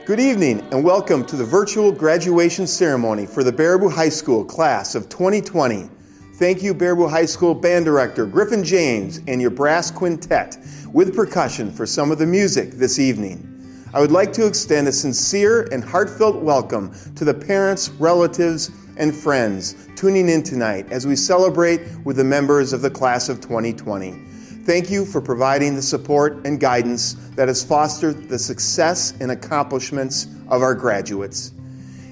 Good evening and welcome to the virtual graduation ceremony for the Baraboo High School class of 2020. Thank you, Baraboo High School Band Director Griffin James and your brass quintet with percussion for some of the music this evening. I would like to extend a sincere and heartfelt welcome to the parents, relatives, and friends tuning in tonight as we celebrate with the members of the class of 2020. Thank you for providing the support and guidance that has fostered the success and accomplishments of our graduates.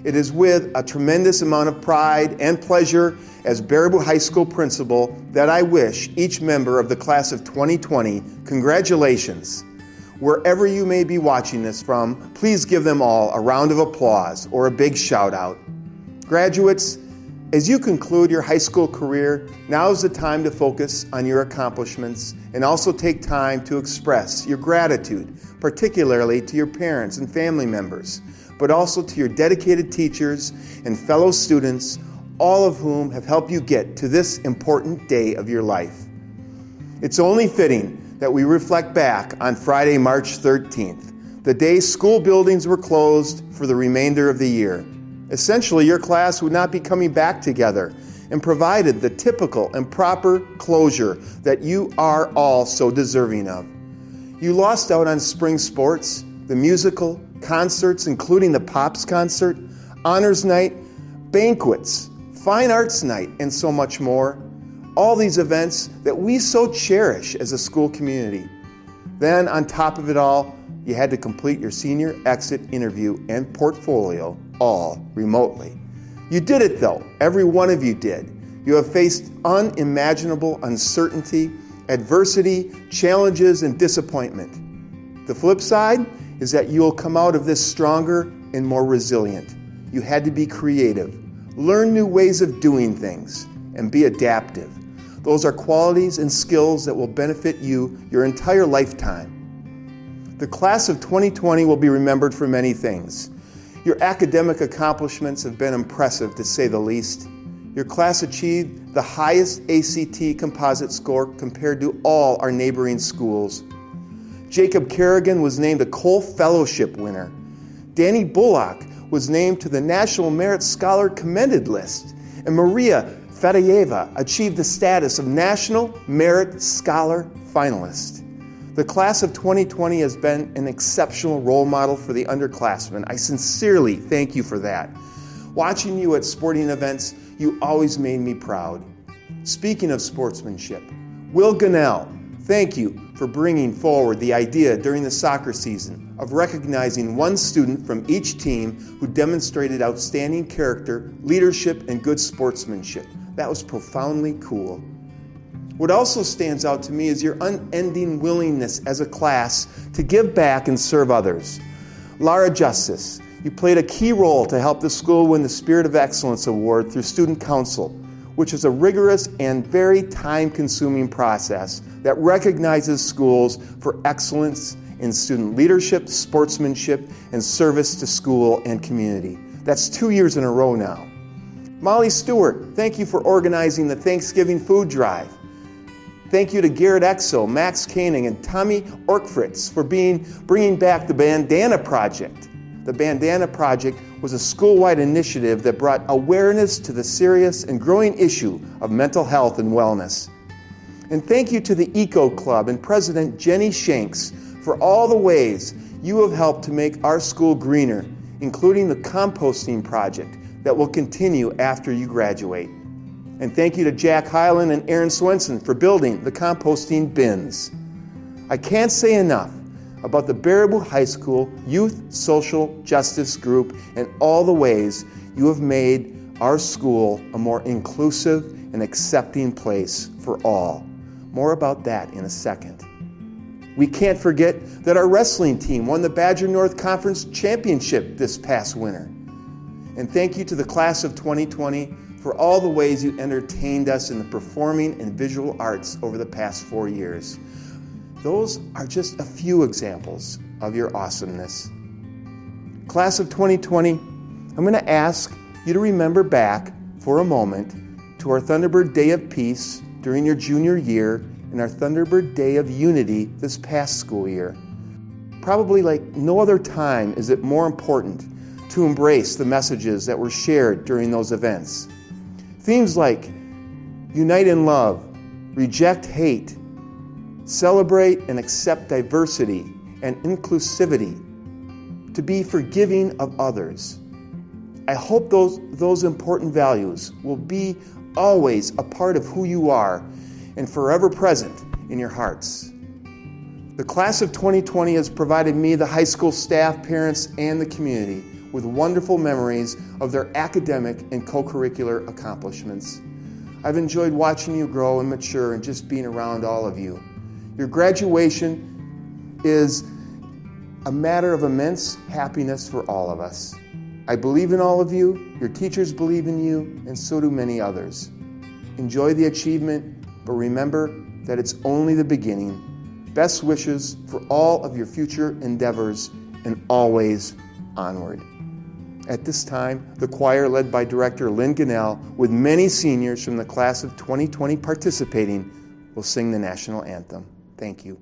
It is with a tremendous amount of pride and pleasure as Baraboo High School Principal that I wish each member of the class of 2020 congratulations. Wherever you may be watching this from, please give them all a round of applause or a big shout out. Graduates, as you conclude your high school career, now is the time to focus on your accomplishments and also take time to express your gratitude, particularly to your parents and family members, but also to your dedicated teachers and fellow students, all of whom have helped you get to this important day of your life. It's only fitting that we reflect back on Friday, March 13th, the day school buildings were closed for the remainder of the year. Essentially, your class would not be coming back together and provided the typical and proper closure that you are all so deserving of. You lost out on spring sports, the musical, concerts, including the Pops concert, honors night, banquets, fine arts night, and so much more. All these events that we so cherish as a school community. Then, on top of it all, you had to complete your senior exit interview and portfolio, all remotely. You did it though, every one of you did. You have faced unimaginable uncertainty, adversity, challenges, and disappointment. The flip side is that you will come out of this stronger and more resilient. You had to be creative, learn new ways of doing things, and be adaptive. Those are qualities and skills that will benefit you your entire lifetime. The class of 2020 will be remembered for many things. Your academic accomplishments have been impressive, to say the least. Your class achieved the highest ACT composite score compared to all our neighboring schools. Jacob Kerrigan was named a Cole Fellowship winner. Danny Bullock was named to the National Merit Scholar Commended list. And Maria Fedayeva achieved the status of National Merit Scholar finalist. The class of 2020 has been an exceptional role model for the underclassmen. I sincerely thank you for that. Watching you at sporting events, you always made me proud. Speaking of sportsmanship, Will Gunnell, thank you for bringing forward the idea during the soccer season of recognizing one student from each team who demonstrated outstanding character, leadership, and good sportsmanship. That was profoundly cool. What also stands out to me is your unending willingness as a class to give back and serve others. Lara Justice, you played a key role to help the school win the Spirit of Excellence Award through Student Council, which is a rigorous and very time-consuming process that recognizes schools for excellence in student leadership, sportsmanship, and service to school and community. That's 2 years in a row now. Molly Stewart, thank you for organizing the Thanksgiving food drive. Thank you to Garrett Exo, Max Koenig, and Tommy Orkfritz for bringing back the Bandana Project. The Bandana Project was a school-wide initiative that brought awareness to the serious and growing issue of mental health and wellness. And thank you to the Eco Club and President Jenny Shanks for all the ways you have helped to make our school greener, including the composting project that will continue after you graduate. And thank you to Jack Hyland and Aaron Swenson for building the composting bins. I can't say enough about the Baraboo High School Youth Social Justice Group and all the ways you have made our school a more inclusive and accepting place for all. More about that in a second. We can't forget that our wrestling team won the Badger North Conference Championship this past winter. And thank you to the class of 2020 for all the ways you entertained us in the performing and visual arts over the past 4 years. Those are just a few examples of your awesomeness. Class of 2020, I'm going to ask you to remember back for a moment to our Thunderbird Day of Peace during your junior year and our Thunderbird Day of Unity this past school year. probably like no other time is it more important to embrace the messages that were shared during those events. Themes like unite in love, reject hate, celebrate and accept diversity and inclusivity, to be forgiving of others. I hope those important values will be always a part of who you are and forever present in your hearts. The class of 2020 has provided me, the high school staff, parents, and the community with wonderful memories of their academic and co-curricular accomplishments. I've enjoyed watching you grow and mature and just being around all of you. Your graduation is a matter of immense happiness for all of us. I believe in all of you, your teachers believe in you, and so do many others. Enjoy the achievement, but remember that it's only the beginning. Best wishes for all of your future endeavors, and always onward. At this time, the choir led by Director Lynn Gannell, with many seniors from the class of 2020 participating, will sing the National Anthem. Thank you.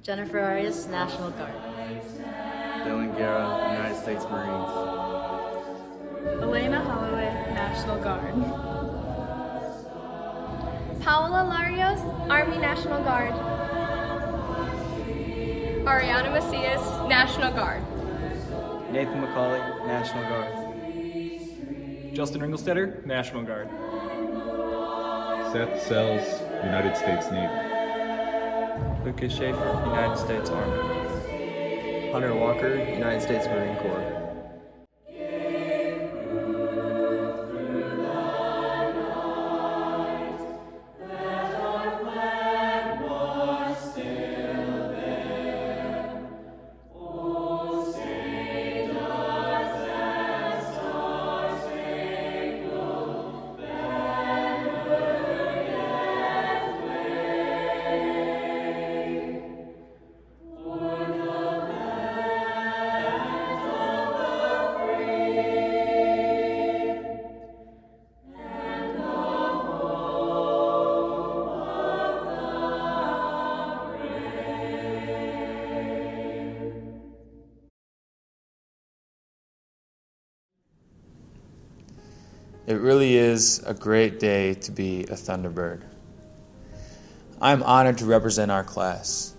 Jennifer Arias, National Guard. Dylan Guerra, United States Marines. Elena Holloway, National Guard. Paola Larios, Army National Guard. Ariana Macias, National Guard. Nathan McCauley, National Guard. Justin Ringelstetter, National Guard. Seth Sells, United States Navy. Lucas Schaefer, United States Army. Hunter Walker, United States Marine Corps. It really is a great day to be a Thunderbird. I'm honored to represent our class.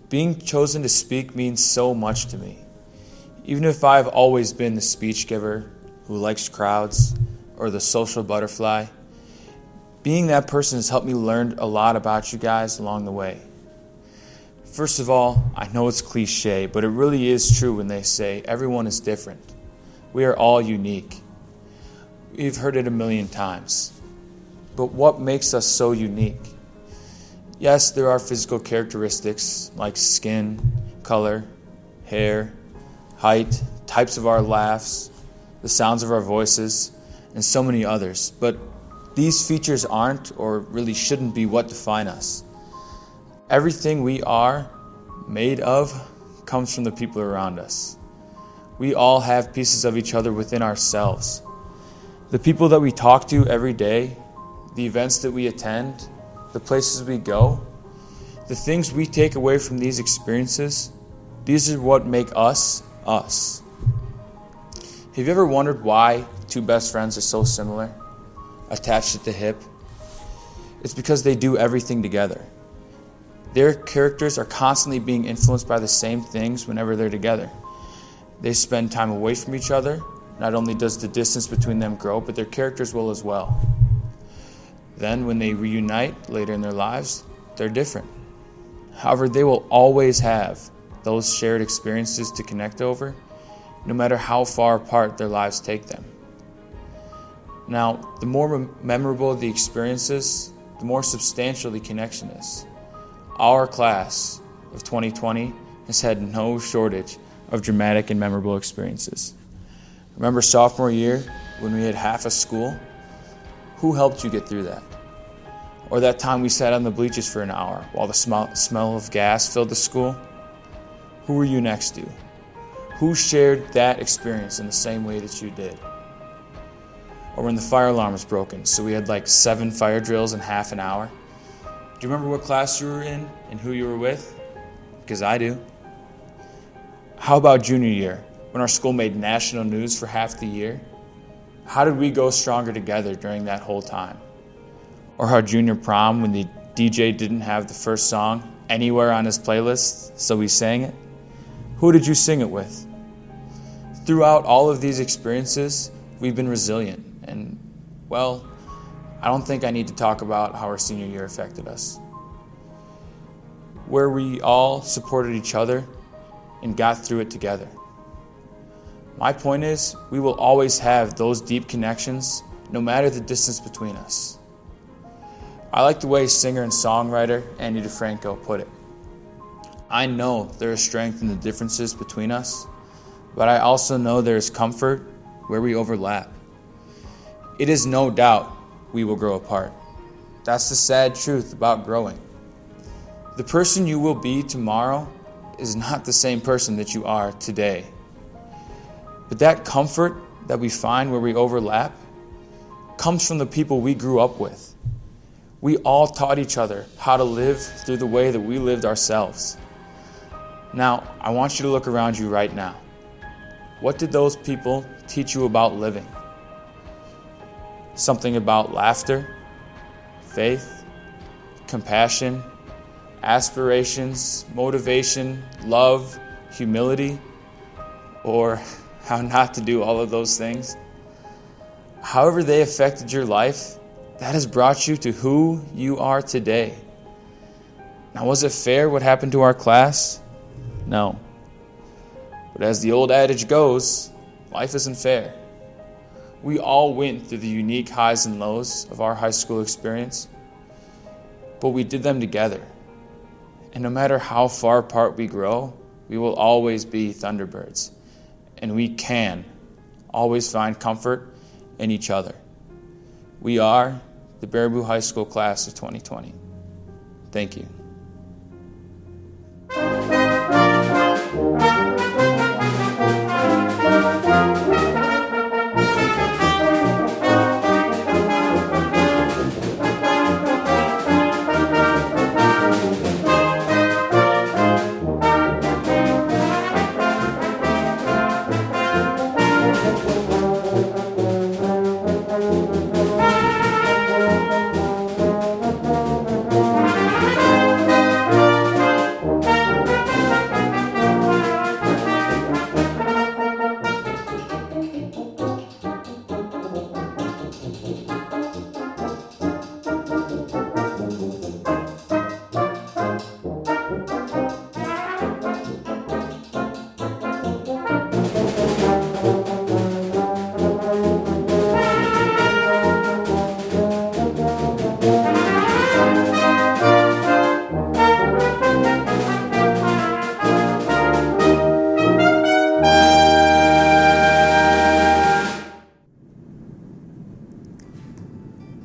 Being chosen to speak means so much to me. Even if I've always been the speech giver who likes crowds or the social butterfly, being that person has helped me learn a lot about you guys along the way. First of all, I know it's cliche, but it really is true when they say everyone is different. We are all unique. We've heard it a million times. But what makes us so unique? Yes, there are physical characteristics like skin, color, hair, height, types of our laughs, the sounds of our voices, and so many others. But these features aren't or really shouldn't be what define us. Everything we are made of comes from the people around us. We all have pieces of each other within ourselves. The people that we talk to every day, the events that we attend, the places we go, the things we take away from these experiences, these are what make us, us. Have you ever wondered why two best friends are so similar, attached at the hip? It's because they do everything together. Their characters are constantly being influenced by the same things whenever they're together. They spend time away from each other. Not only does the distance between them grow, but their characters will as well. Then when they reunite later in their lives, they're different. However, they will always have those shared experiences to connect over, no matter how far apart their lives take them. Now, the more memorable the experiences, the more substantial the connection is. Our class of 2020 has had no shortage of dramatic and memorable experiences. Remember sophomore year when we had half a school? Who helped you get through that? Or that time we sat on the bleachers for an hour while the smell of gas filled the school? Who were you next to? Who shared that experience in the same way that you did? Or when the fire alarm was broken, so we had like 7 fire drills in half an hour. Do you remember what class you were in and who you were with? Because I do. How about junior year, when our school made national news for half the year? How did we go stronger together during that whole time? Or our junior prom, when the DJ didn't have the first song anywhere on his playlist, so we sang it? Who did you sing it with? Throughout all of these experiences, we've been resilient. And, well, I don't think I need to talk about how our senior year affected us. Where we all supported each other and got through it together. My point is, we will always have those deep connections, no matter the distance between us. I like the way singer and songwriter Andy DeFranco put it. I know there is strength in the differences between us, but I also know there is comfort where we overlap. It is no doubt we will grow apart. That's the sad truth about growing. The person you will be tomorrow is not the same person that you are today. But that comfort that we find where we overlap comes from the people we grew up with. We all taught each other how to live through the way that we lived ourselves. Now, I want you to look around you right now. What did those people teach you about living? Something about laughter, faith, compassion, aspirations, motivation, love, humility, or how not to do all of those things. However they affected your life, that has brought you to who you are today. Now, was it fair what happened to our class? No. But as the old adage goes, life isn't fair. We all went through the unique highs and lows of our high school experience, but we did them together. And no matter how far apart we grow, we will always be Thunderbirds. And we can always find comfort in each other. We are the Baraboo High School class of 2020. Thank you.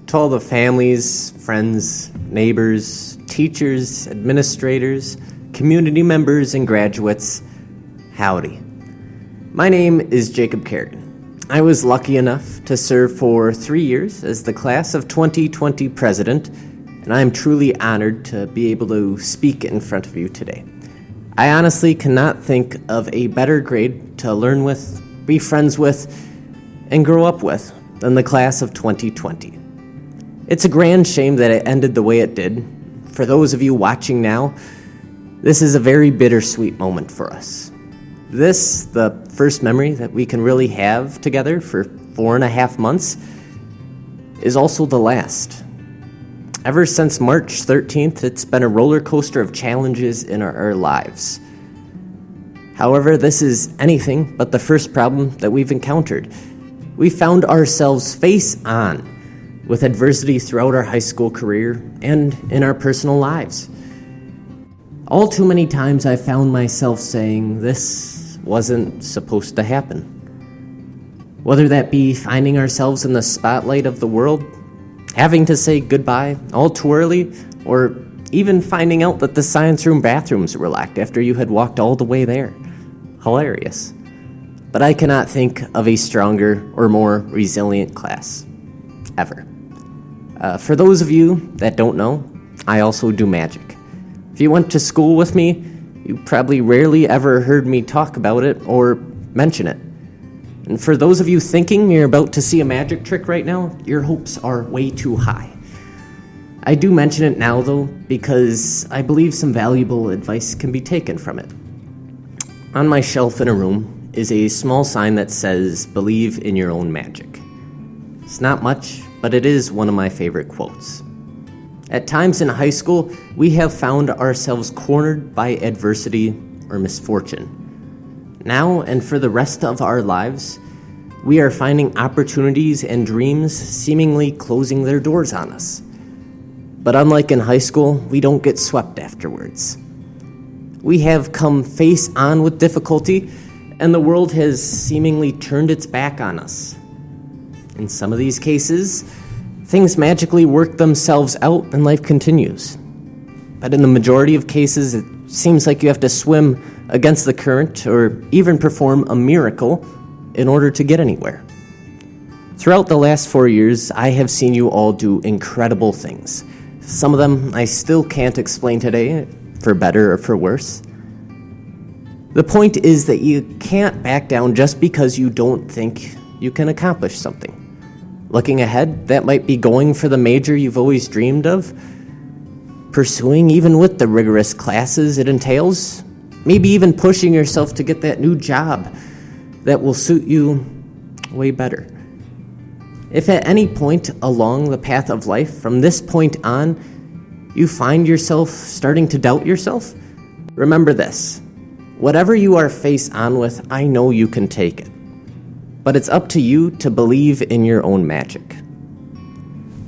To all the families, friends, neighbors, teachers, administrators, community members, and graduates, howdy. My name is Jacob Kerrigan. I was lucky enough to serve for 3 years as the class of 2020 president, and I am truly honored to be able to speak in front of you today. I honestly cannot think of a better grade to learn with, be friends with, and grow up with than the class of 2020. It's a grand shame that it ended the way it did. For those of you watching now, this is a very bittersweet moment for us. This, the first memory that we can really have together for 4.5 months, is also the last. Ever since March 13th, it's been a roller coaster of challenges in our lives. However, this is anything but the first problem that we've encountered. We found ourselves face on with adversity throughout our high school career and in our personal lives. All too many times I found myself saying, this wasn't supposed to happen. Whether that be finding ourselves in the spotlight of the world, having to say goodbye all too early, or even finding out that the science room bathrooms were locked after you had walked all the way there. Hilarious. But I cannot think of a stronger or more resilient class, ever. For those of you that don't know, I also do magic. If you went to school with me, you probably rarely ever heard me talk about it or mention it. And for those of you thinking you're about to see a magic trick right now, your hopes are way too high. I do mention it now, though, because I believe some valuable advice can be taken from it. On my shelf in a room is a small sign that says, "Believe in your own magic." It's not much, but it is one of my favorite quotes. At times in high school, we have found ourselves cornered by adversity or misfortune. Now and for the rest of our lives, we are finding opportunities and dreams seemingly closing their doors on us. But unlike in high school, we don't get swept afterwards. We have come face on with difficulty, and the world has seemingly turned its back on us. In some of these cases, things magically work themselves out and life continues. But in the majority of cases, it seems like you have to swim against the current or even perform a miracle in order to get anywhere. Throughout the last 4 years, I have seen you all do incredible things. Some of them I still can't explain today, for better or for worse. The point is that you can't back down just because you don't think you can accomplish something. Looking ahead, that might be going for the major you've always dreamed of, pursuing even with the rigorous classes it entails, maybe even pushing yourself to get that new job that will suit you way better. If at any point along the path of life, from this point on, you find yourself starting to doubt yourself, remember this. Whatever you are face on with, I know you can take it. But it's up to you to believe in your own magic.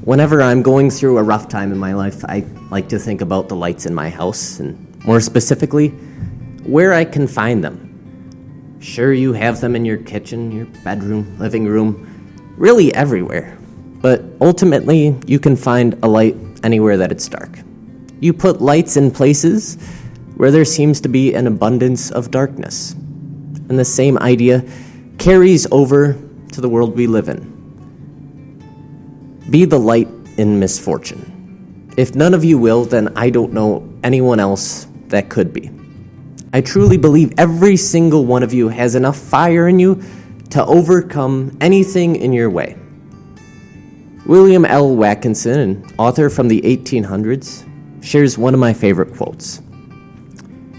Whenever I'm going through a rough time in my life, I like to think about the lights in my house, and more specifically, where I can find them. Sure, you have them in your kitchen, your bedroom, living room, really everywhere. But ultimately, you can find a light anywhere that it's dark. You put lights in places where there seems to be an abundance of darkness. And the same idea carries over to the world we live in. Be the light in misfortune. If none of you will, then I don't know anyone else that could be. I truly believe every single one of you has enough fire in you to overcome anything in your way. William L. Watkinson, an author from the 1800s, shares one of my favorite quotes.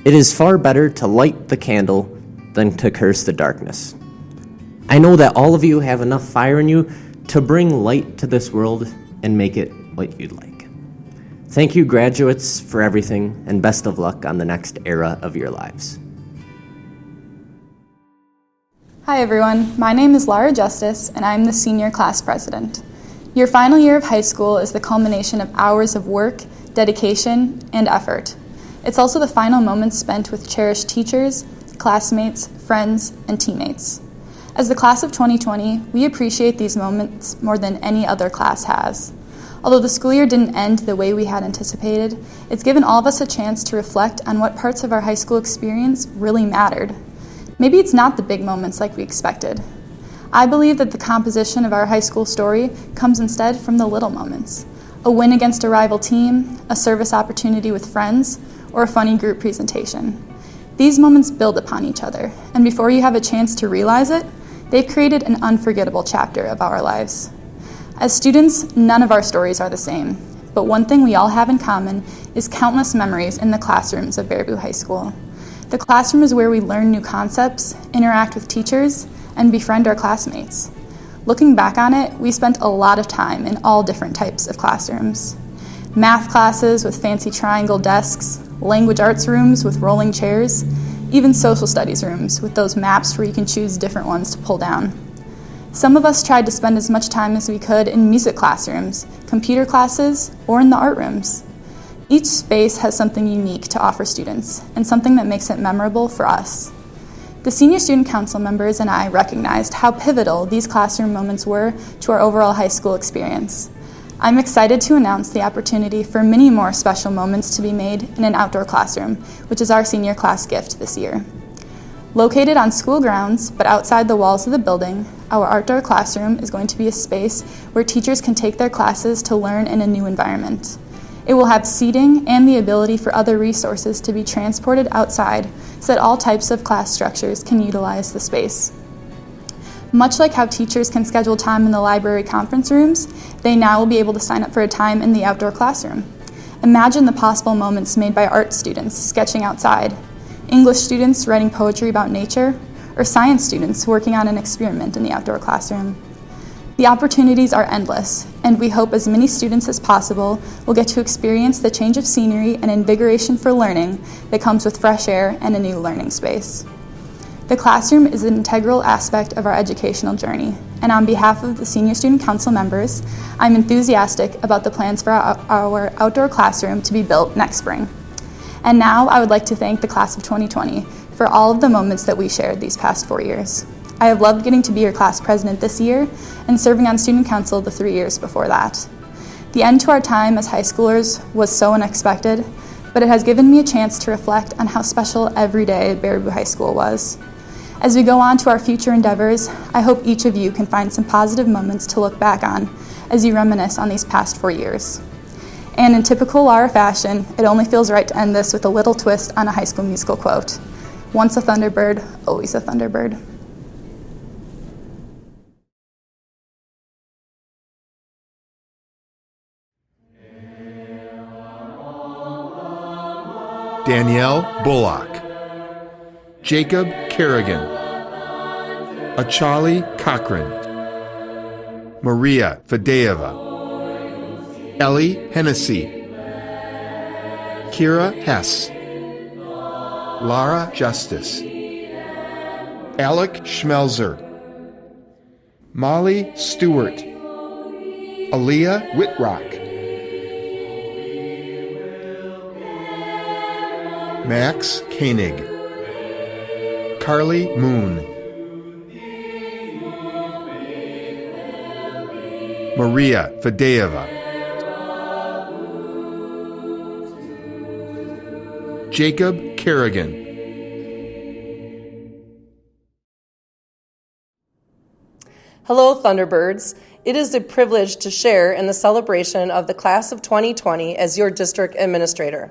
"It is far better to light the candle than to curse the darkness." I know that all of you have enough fire in you to bring light to this world and make it what you'd like. Thank you, graduates, for everything, and best of luck on the next era of your lives. Hi everyone, my name is Laura Justice and I'm the senior class president. Your final year of high school is the culmination of hours of work, dedication, and effort. It's also the final moments spent with cherished teachers, classmates, friends, and teammates. As the class of 2020, we appreciate these moments more than any other class has. Although the school year didn't end the way we had anticipated, it's given all of us a chance to reflect on what parts of our high school experience really mattered. Maybe it's not the big moments like we expected. I believe that the composition of our high school story comes instead from the little moments. A win against a rival team, a service opportunity with friends, or a funny group presentation. These moments build upon each other, and before you have a chance to realize it, they've created an unforgettable chapter of our lives. As students, none of our stories are the same, but one thing we all have in common is countless memories in the classrooms of Baraboo High School. The classroom is where we learn new concepts, interact with teachers, and befriend our classmates. Looking back on it, we spent a lot of time in all different types of classrooms. Math classes with fancy triangle desks, language arts rooms with rolling chairs, even social studies rooms with those maps where you can choose different ones to pull down. Some of us tried to spend as much time as we could in music classrooms, computer classes, or in the art rooms. Each space has something unique to offer students, and something that makes it memorable for us. The Senior Student Council members and I recognized how pivotal these classroom moments were to our overall high school experience. I'm excited to announce the opportunity for many more special moments to be made in an outdoor classroom, which is our senior class gift this year. Located on school grounds, but outside the walls of the building, our outdoor classroom is going to be a space where teachers can take their classes to learn in a new environment. It will have seating and the ability for other resources to be transported outside so that all types of class structures can utilize the space. Much like how teachers can schedule time in the library conference rooms, they now will be able to sign up for a time in the outdoor classroom. Imagine the possible moments made by art students sketching outside, English students writing poetry about nature, or science students working on an experiment in the outdoor classroom. The opportunities are endless, and we hope as many students as possible will get to experience the change of scenery and invigoration for learning that comes with fresh air and a new learning space. The classroom is an integral aspect of our educational journey, and on behalf of the Senior Student Council members, I'm enthusiastic about the plans for our outdoor classroom to be built next spring. And now I would like to thank the class of 2020 for all of the moments that we shared these past 4 years. I have loved getting to be your class president this year and serving on student council the 3 years before that. The end to our time as high schoolers was so unexpected, but it has given me a chance to reflect on how special every day at Baraboo High School was. As we go on to our future endeavors, I hope each of you can find some positive moments to look back on as you reminisce on these past 4 years. And in typical Lara fashion, it only feels right to end this with a little twist on a High School Musical quote. Once a Thunderbird, always a Thunderbird. Danielle Bullock, Jacob Kerrigan, Achali Cochran, Maria Fadeyeva, Ellie Hennessy, Kira Hess, Lara Justice, Alec Schmelzer, Molly Stewart, Aaliyah Whitrock, Max Koenig, Carly Moon, Maria Fadeyeva, Jacob Kerrigan. Hello, Thunderbirds. It is a privilege to share in the celebration of the class of 2020 as your district administrator.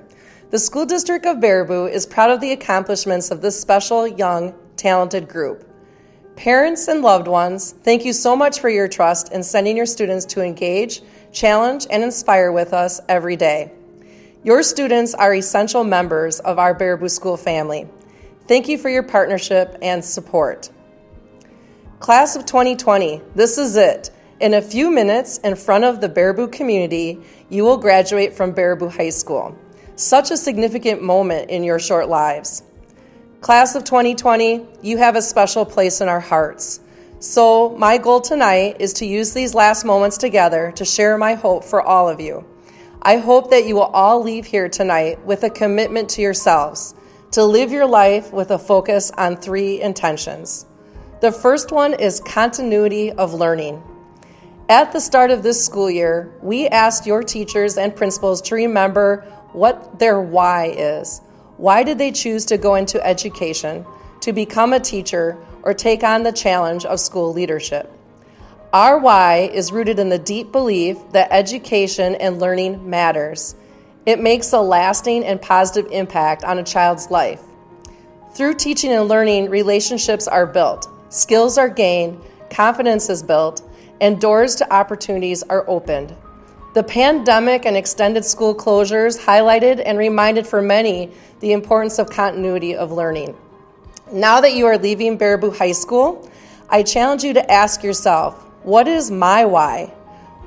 The School District of Baraboo is proud of the accomplishments of this special, young, talented group. Parents and loved ones, thank you so much for your trust in sending your students to engage, challenge, and inspire with us every day. Your students are essential members of our Baraboo School family. Thank you for your partnership and support. Class of 2020, this is it. In a few minutes, in front of the Baraboo community, you will graduate from Baraboo High School. Such a significant moment in your short lives. Class of 2020, you have a special place in our hearts. So my goal tonight is to use these last moments together to share my hope for all of you. I hope that you will all leave here tonight with a commitment to yourselves, to live your life with a focus on 3 intentions. The first one is continuity of learning. At the start of this school year, we asked your teachers and principals to remember what their why is. Why did they choose to go into education, to become a teacher, or take on the challenge of school leadership? Our why is rooted in the deep belief that education and learning matters. It makes a lasting and positive impact on a child's life. Through teaching and learning, relationships are built, skills are gained, confidence is built, and doors to opportunities are opened. The pandemic and extended school closures highlighted and reminded for many the importance of continuity of learning. Now that you are leaving Baraboo High School, I challenge you to ask yourself, what is my why?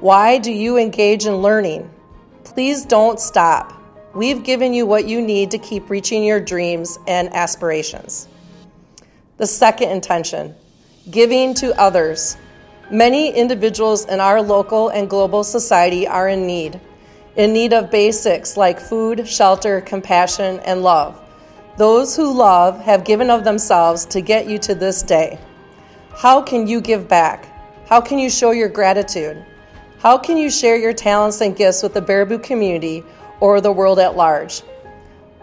Why do you engage in learning? Please don't stop. We've given you what you need to keep reaching your dreams and aspirations. The second intention, giving to others. Many individuals in our local and global society are in need of basics like food, shelter, compassion, and love. Those who love have given of themselves to get you to this day. How can you give back? How can you show your gratitude? How can you share your talents and gifts with the Baraboo community or the world at large?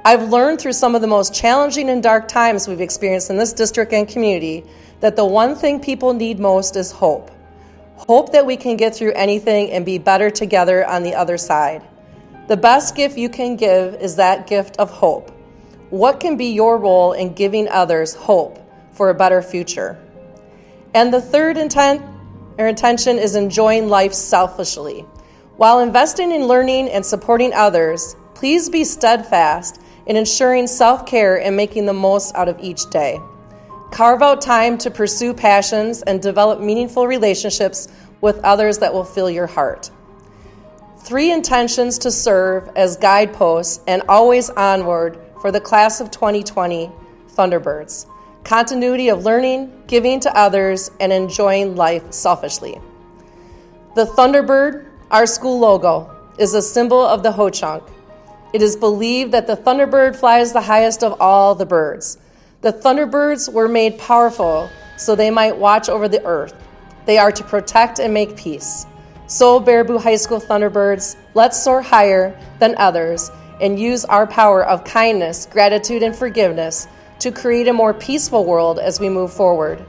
I've learned through some of the most challenging and dark times we've experienced in this district and community that the one thing people need most is hope. Hope that we can get through anything and be better together on the other side. The best gift you can give is that gift of hope. What can be your role in giving others hope for a better future? And the third intention is enjoying life selfishly. While investing in learning and supporting others, please be steadfast in ensuring self-care and making the most out of each day. Carve out time to pursue passions and develop meaningful relationships with others that will fill your heart. 3 intentions to serve as guideposts and always onward for the class of 2020 Thunderbirds. Continuity of learning, giving to others, and enjoying life selfishly. The Thunderbird, our school logo, is a symbol of the Ho-Chunk. It is believed that the Thunderbird flies the highest of all the birds. The Thunderbirds were made powerful so they might watch over the earth. They are to protect and make peace. So, Baraboo High School Thunderbirds, let's soar higher than others and use our power of kindness, gratitude, and forgiveness to create a more peaceful world as we move forward.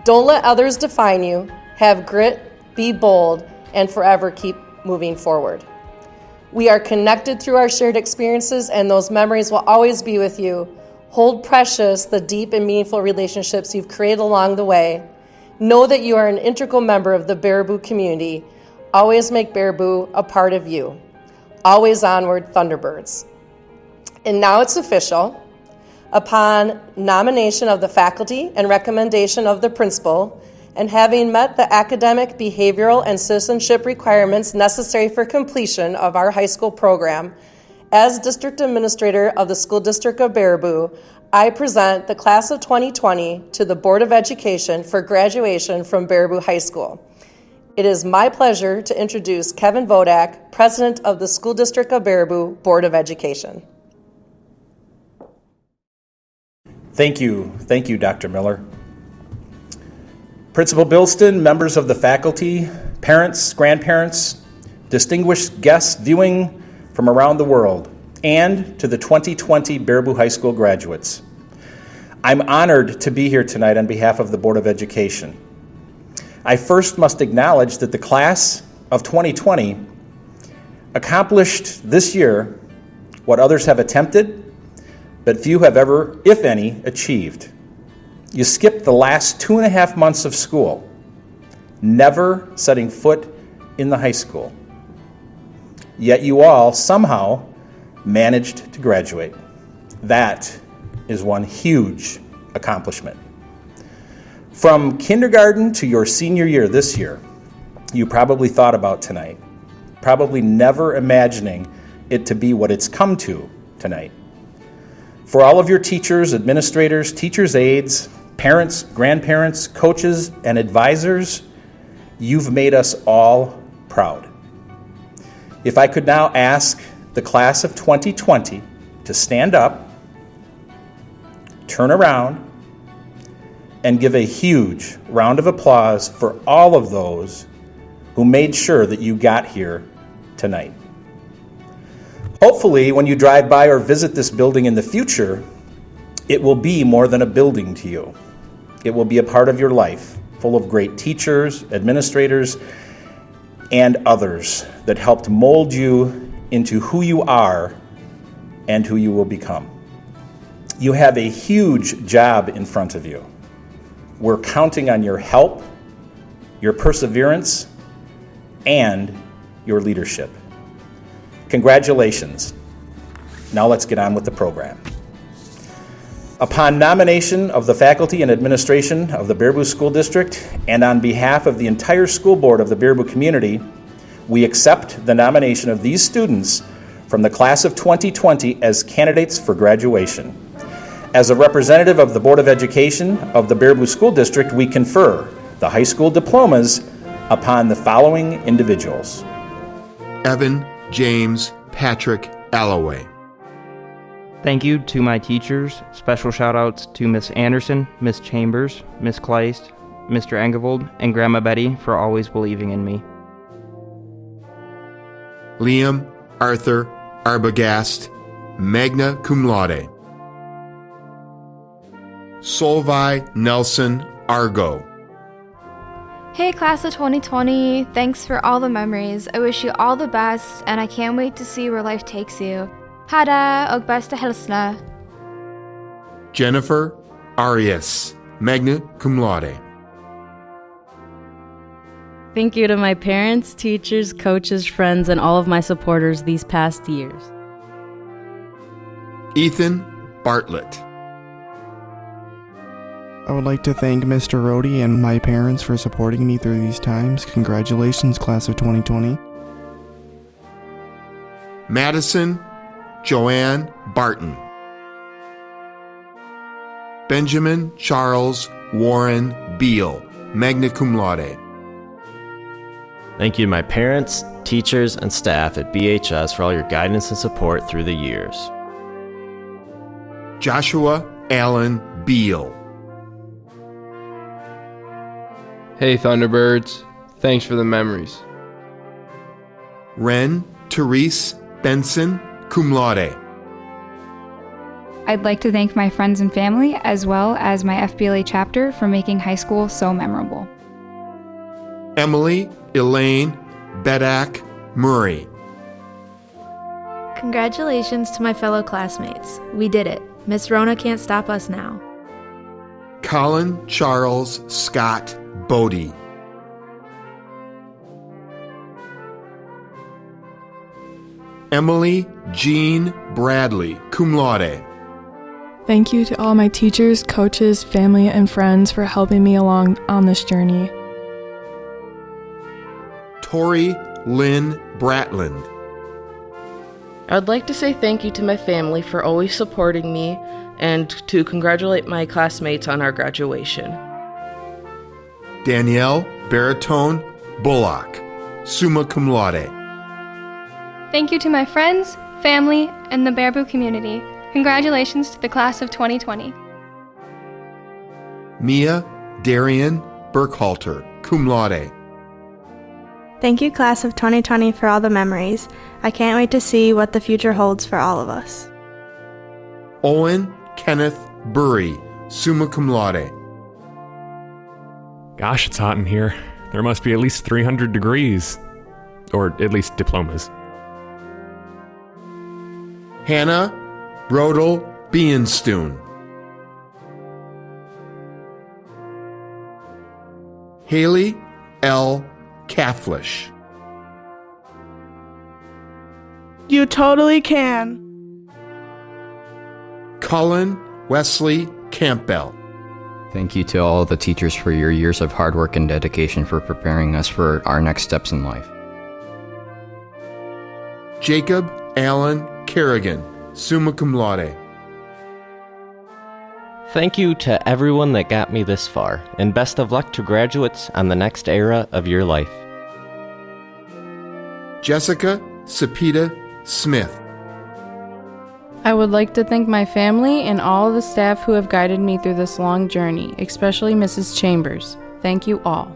Don't let others define you. Have grit, be bold, and forever keep moving forward. We are connected through our shared experiences, and those memories will always be with you. Hold precious the deep and meaningful relationships you've created along the way. Know that you are an integral member of the Baraboo community. Always make Baraboo a part of you. Always onward, Thunderbirds. And now it's official. Upon nomination of the faculty and recommendation of the principal, and having met the academic, behavioral, and citizenship requirements necessary for completion of our high school program, as District Administrator of the School District of Baraboo, I present the class of 2020 to the Board of Education for graduation from Baraboo High School. It is my pleasure to introduce Kevin Vodak, President of the School District of Baraboo Board of Education. Thank you, Dr. Miller. Principal Bilston, members of the faculty, parents, grandparents, distinguished guests viewing from around the world, and to the 2020 Baraboo High School graduates. I'm honored to be here tonight on behalf of the Board of Education. I first must acknowledge that the class of 2020 accomplished this year what others have attempted, but few have ever, if any, achieved. You skipped the last 2.5 months of school, never setting foot in the high school. Yet you all somehow managed to graduate. That is one huge accomplishment. From kindergarten to your senior year this year, you probably thought about tonight, probably never imagining it to be what it's come to tonight. For all of your teachers, administrators, teachers' aides, parents, grandparents, coaches, and advisors, you've made us all proud. If I could now ask the class of 2020 to stand up, turn around, and give a huge round of applause for all of those who made sure that you got here tonight. Hopefully, when you drive by or visit this building in the future, it will be more than a building to you. It will be a part of your life, full of great teachers, administrators, and others that helped mold you into who you are and who you will become. You have a huge job in front of you. We're counting on your help, your perseverance, and your leadership. Congratulations. Now let's get on with the program. Upon nomination of the faculty and administration of the Baraboo School District, and on behalf of the entire school board of the Baraboo community, we accept the nomination of these students from the class of 2020 as candidates for graduation. As a representative of the Board of Education of the Baraboo School District, we confer the high school diplomas upon the following individuals: Evan James Patrick Alloway, Thank you to my teachers. Special shout-outs to Miss Anderson, Miss Chambers, Miss Kleist, Mr. Engevold, and Grandma Betty for always believing in me. Liam Arthur Arbogast, magna cum laude. Solvi Nelson Argo. Hey class of 2020, thanks for all the memories. I wish you all the best and I can't wait to see where life takes you. Hada og besta hälsningar. Jennifer Arias, magna cum laude. Thank you to my parents, teachers, coaches, friends, and all of my supporters these past years. Ethan Bartlett. I would like to thank Mr. Rohde and my parents for supporting me through these times. Congratulations, class of 2020. Madison Joanne Barton. Benjamin Charles Warren Beal, magna cum laude. Thank you to my parents, teachers, and staff at BHS for all your guidance and support through the years. Joshua Allen Beal. Hey Thunderbirds, thanks for the memories. Ren Therese Benson, cum laude. I'd like to thank my friends and family, as well as my FBLA chapter, for making high school so memorable. Emily Elaine Bedak Murray. Congratulations to my fellow classmates. We did it. Miss Rona can't stop us now. Colin Charles Scott Bodie. Emily Jean Bradley, cum laude. Thank you to all my teachers, coaches, family, and friends for helping me along on this journey. Tori Lynn Bratland. I'd like to say thank you to my family for always supporting me and to congratulate my classmates on our graduation. Danielle Baritone Bullock, summa cum laude. Thank you to my friends, family, and the Baraboo community. Congratulations to the class of 2020. Mia Darian Burkhalter, cum laude. Thank you, class of 2020, for all the memories. I can't wait to see what the future holds for all of us. Owen Kenneth Burry, summa cum laude. Gosh, it's hot in here. There must be at least 300 degrees. Or at least diplomas. Hannah Brodel Bienstoon. Haley L. Cafflish. You totally can. Cullen Wesley Campbell. Thank you to all the teachers for your years of hard work and dedication for preparing us for our next steps in life. Jacob Allen Kerrigan, summa cum laude. Thank you to everyone that got me this far, and best of luck to graduates on the next era of your life. Jessica Sapita Smith. I would like to thank my family and all the staff who have guided me through this long journey, especially Mrs. Chambers. Thank you all.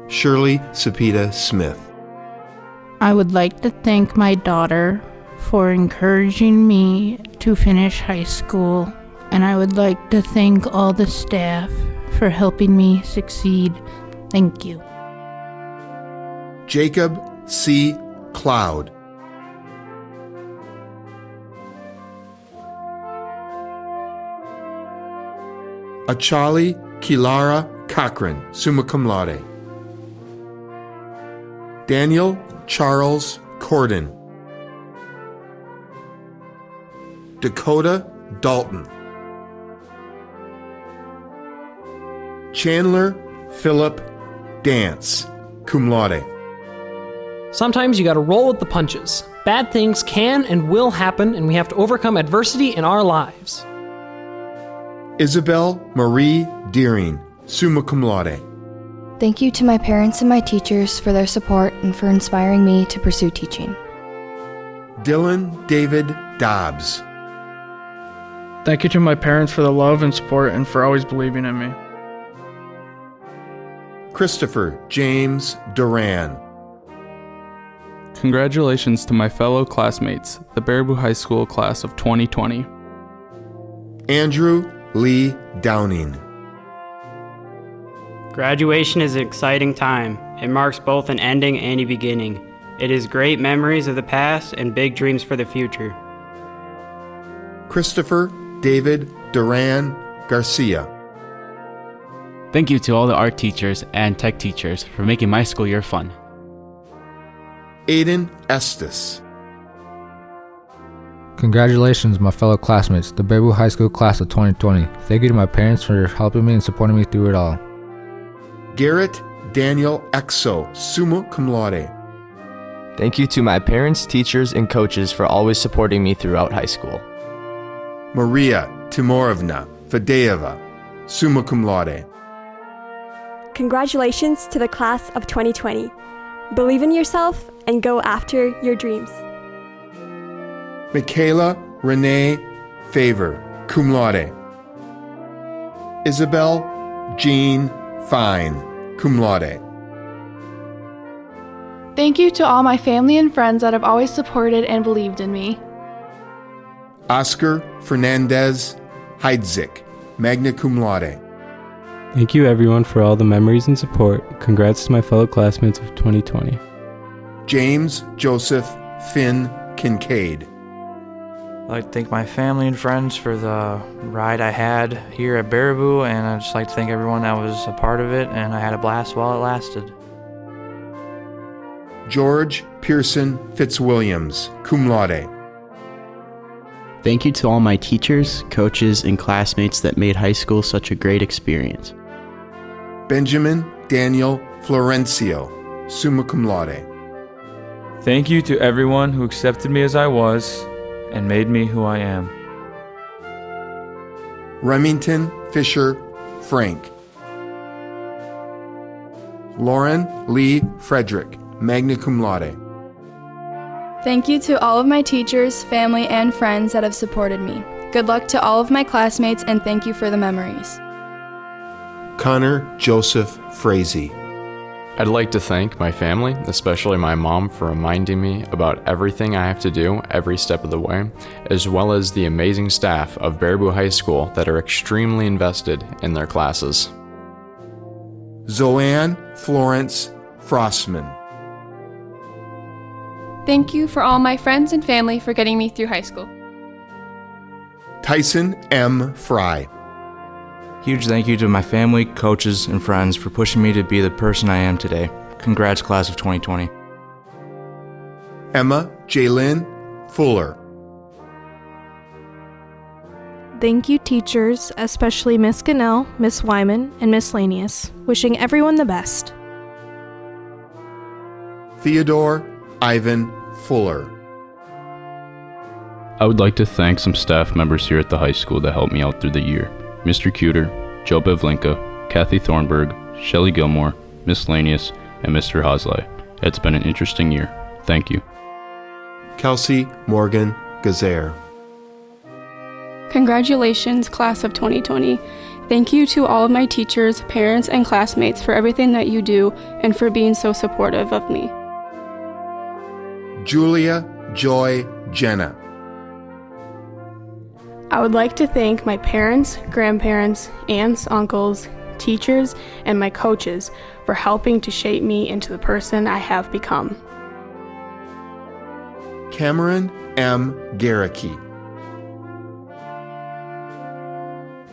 Shirley Sapita Smith. I would like to thank my daughter for encouraging me to finish high school, and I would like to thank all the staff for helping me succeed. Thank you. Jacob C. Cloud. Achali Kilara Cochran, summa cum laude. Daniel Charles Corden. Dakota Dalton. Chandler Philip Dance, cum laude. Sometimes you gotta roll with the punches. Bad things can and will happen, and we have to overcome adversity in our lives. Isabel Marie Deering, summa cum laude. Thank you to my parents and my teachers for their support and for inspiring me to pursue teaching. Dylan David Dobbs. Thank you to my parents for the love and support and for always believing in me. Christopher James Duran. Congratulations to my fellow classmates, the Baraboo High School class of 2020. Andrew Lee Downing. Graduation is an exciting time. It marks both an ending and a beginning. It is great memories of the past and big dreams for the future. Christopher David Duran Garcia. Thank you to all the art teachers and tech teachers for making my school year fun. Aiden Estes. Congratulations, my fellow classmates, the Baraboo High School class of 2020. Thank you to my parents for helping me and supporting me through it all. Garrett Daniel Exo, summa cum laude. Thank you to my parents, teachers, and coaches for always supporting me throughout high school. Maria Timorovna Fadeyeva, summa cum laude. Congratulations to the class of 2020. Believe in yourself and go after your dreams. Michaela Renee Favor, cum laude. Isabel Jean Fine, cum laude. Thank you to all my family and friends that have always supported and believed in me. Oscar Fernandez Heidzik, magna cum laude. Thank you everyone for all the memories and support. Congrats to my fellow classmates of 2020. James Joseph Finn Kincaid. I'd like to thank my family and friends for the ride I had here at Baraboo, and I'd just like to thank everyone that was a part of it, and I had a blast while it lasted. George Pearson Fitzwilliams, cum laude. Thank you to all my teachers, coaches, and classmates that made high school such a great experience. Benjamin Daniel Florencio, summa cum laude. Thank you to everyone who accepted me as I was and made me who I am. Remington Fisher Frank. Lauren Lee Frederick, magna cum laude. Thank you to all of my teachers, family, and friends that have supported me. Good luck to all of my classmates, and thank you for the memories. Connor Joseph Frazee. I'd like to thank my family, especially my mom, for reminding me about everything I have to do every step of the way, as well as the amazing staff of Baraboo High School that are extremely invested in their classes. Zoanne Florence Frostman. Thank you for all my friends and family for getting me through high school. Tyson M. Fry. Huge thank you to my family, coaches, and friends for pushing me to be the person I am today. Congrats, class of 2020. Emma Jaylyn Fuller. Thank you, teachers, especially Miss Gannell, Miss Wyman, and Miss Lanius. Wishing everyone the best. Theodore Ivan Fuller. I would like to thank some staff members here at the high school that helped me out through the year. Mr. Cuter, Joe Bevlinka, Kathy Thornburg, Shelley Gilmore, Miss Lanius, and Mr. Hosley. It's been an interesting year. Thank you. Kelsey Morgan Gazer. Congratulations, class of 2020. Thank you to all of my teachers, parents, and classmates for everything that you do and for being so supportive of me. Julia Joy Jenna. I would like to thank my parents, grandparents, aunts, uncles, teachers, and my coaches for helping to shape me into the person I have become. Cameron M. Garricky.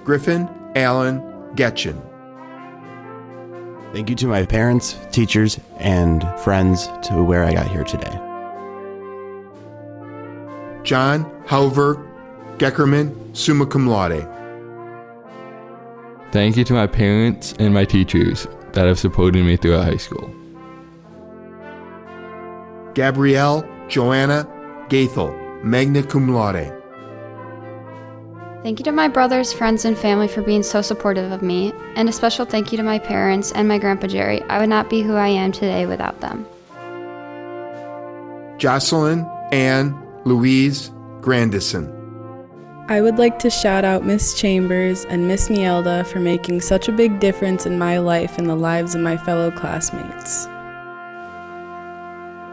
Griffin Allen Getchin. Thank you to my parents, teachers, and friends to where I got here today. John Hauver Geckerman, summa cum laude. Thank you to my parents and my teachers that have supported me throughout high school. Gabrielle Joanna Gaethel, magna cum laude. Thank you to my brothers, friends, and family for being so supportive of me, and a special thank you to my parents and my Grandpa Jerry. I would not be who I am today without them. Jocelyn Ann Louise Grandison. I would like to shout out Miss Chambers and Miss Mielda for making such a big difference in my life and the lives of my fellow classmates.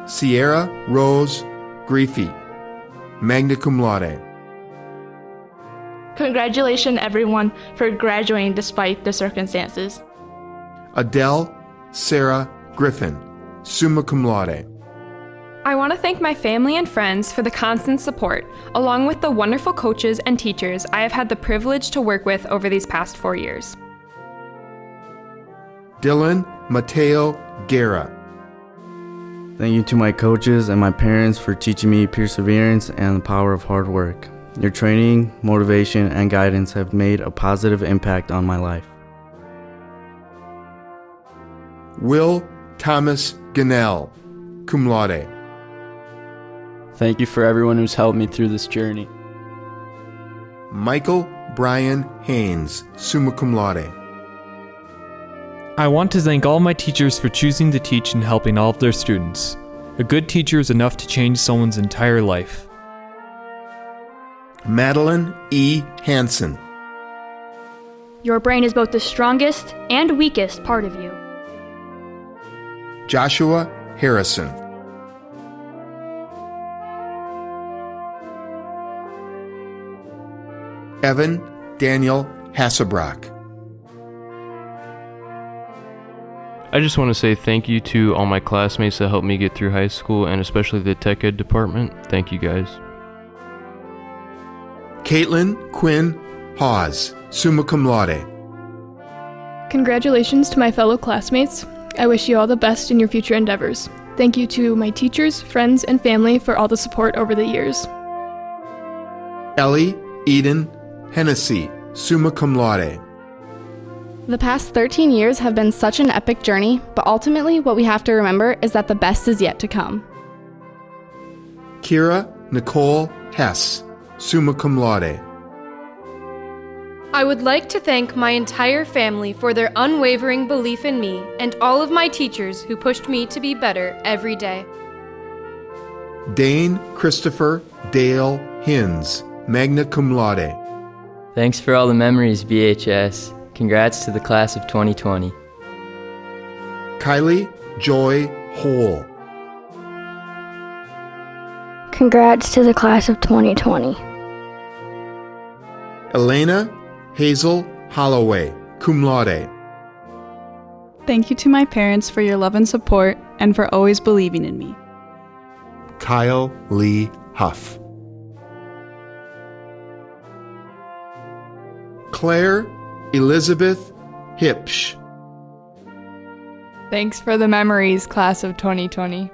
Sierra Rose Griefy, magna cum laude. Congratulations, everyone, for graduating despite the circumstances. Adele Sarah Griffin, summa cum laude. I want to thank my family and friends for the constant support, along with the wonderful coaches and teachers I have had the privilege to work with over these past 4 years. Dylan Mateo Guerra. Thank you to my coaches and my parents for teaching me perseverance and the power of hard work. Your training, motivation, and guidance have made a positive impact on my life. Will Thomas Gannell, cum laude. Thank you for everyone who's helped me through this journey. Michael Brian Haynes, summa cum laude. I want to thank all my teachers for choosing to teach and helping all of their students. A good teacher is enough to change someone's entire life. Madeline E. Hansen. Your brain is both the strongest and weakest part of you. Joshua Harrison. Evan Daniel Hasselbrock. I just want to say thank you to all my classmates that helped me get through high school, and especially the tech ed department. Thank you guys. Caitlin Quinn Hawes, summa cum laude. Congratulations to my fellow classmates. I wish you all the best in your future endeavors. Thank you to my teachers, friends, and family for all the support over the years. Ellie Eden Hennessy, summa cum laude. The past 13 years have been such an epic journey, but ultimately what we have to remember is that the best is yet to come. Kira Nicole Hess, summa cum laude. I would like to thank my entire family for their unwavering belief in me and all of my teachers who pushed me to be better every day. Dane Christopher Dale Hins, magna cum laude. Thanks for all the memories, BHS. Congrats to the class of 2020. Kylie Joy Hole. Congrats to the class of 2020. Elena Hazel Holloway, cum laude. Thank you to my parents for your love and support and for always believing in me. Kyle Lee Huff. Claire Elizabeth Hipsch. Thanks for the memories, class of 2020.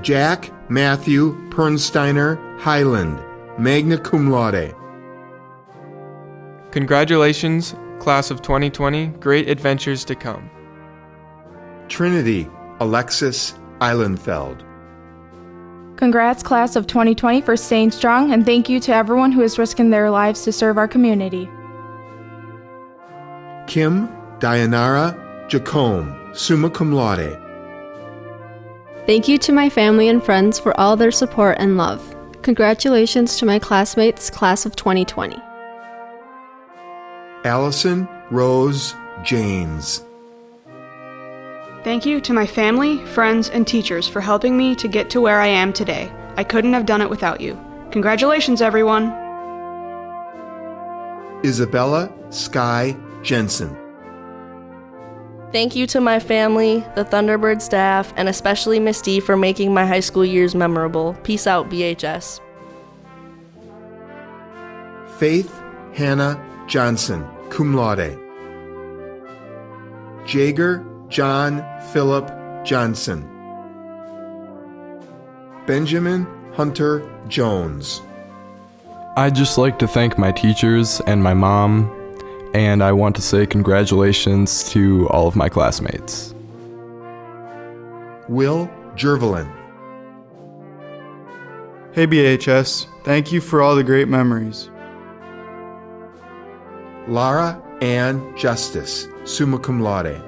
Jack Matthew Pernsteiner Highland, magna cum laude. Congratulations, class of 2020. Great adventures to come. Trinity Alexis Eilenfeld. Congrats, class of 2020, for staying strong, and thank you to everyone who is risking their lives to serve our community. Kim Dianara Jacome, summa cum laude. Thank you to my family and friends for all their support and love. Congratulations to my classmates, class of 2020. Allison Rose Janes. Thank you to my family, friends, and teachers for helping me to get to where I am today. I couldn't have done it without you. Congratulations, everyone. Isabella Sky Jensen. Thank you to my family, the Thunderbird staff, and especially Miss D for making my high school years memorable. Peace out, BHS. Faith Hannah Johnson, cum laude. Jager John Philip Johnson. Benjamin Hunter Jones. I'd just like to thank my teachers and my mom, and I want to say congratulations to all of my classmates. Will Jervelin. Hey BHS, thank you for all the great memories. Lara Ann Justice, summa cum laude.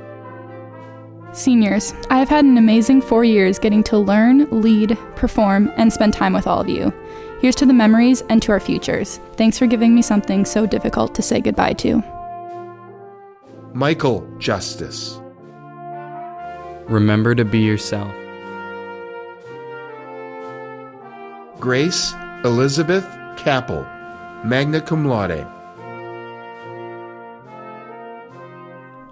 Seniors, I have had an amazing 4 years getting to learn, lead, perform, and spend time with all of you. Here's to the memories and to our futures. Thanks for giving me something so difficult to say goodbye to. Michael Justice. Remember to be yourself. Grace Elizabeth Capel, magna cum laude.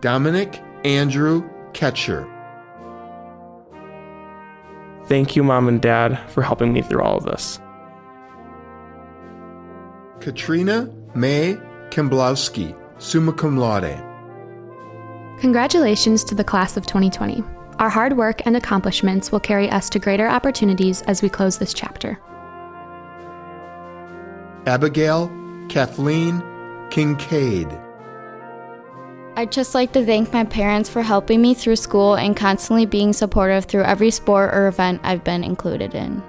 Dominic Andrew Ketcher. Thank you, Mom and Dad, for helping me through all of this. Katrina May Kimblowski, summa cum laude. Congratulations to the class of 2020. Our hard work and accomplishments will carry us to greater opportunities as we close this chapter. Abigail Kathleen Kincaid. I'd just like to thank my parents for helping me through school and constantly being supportive through every sport or event I've been included in.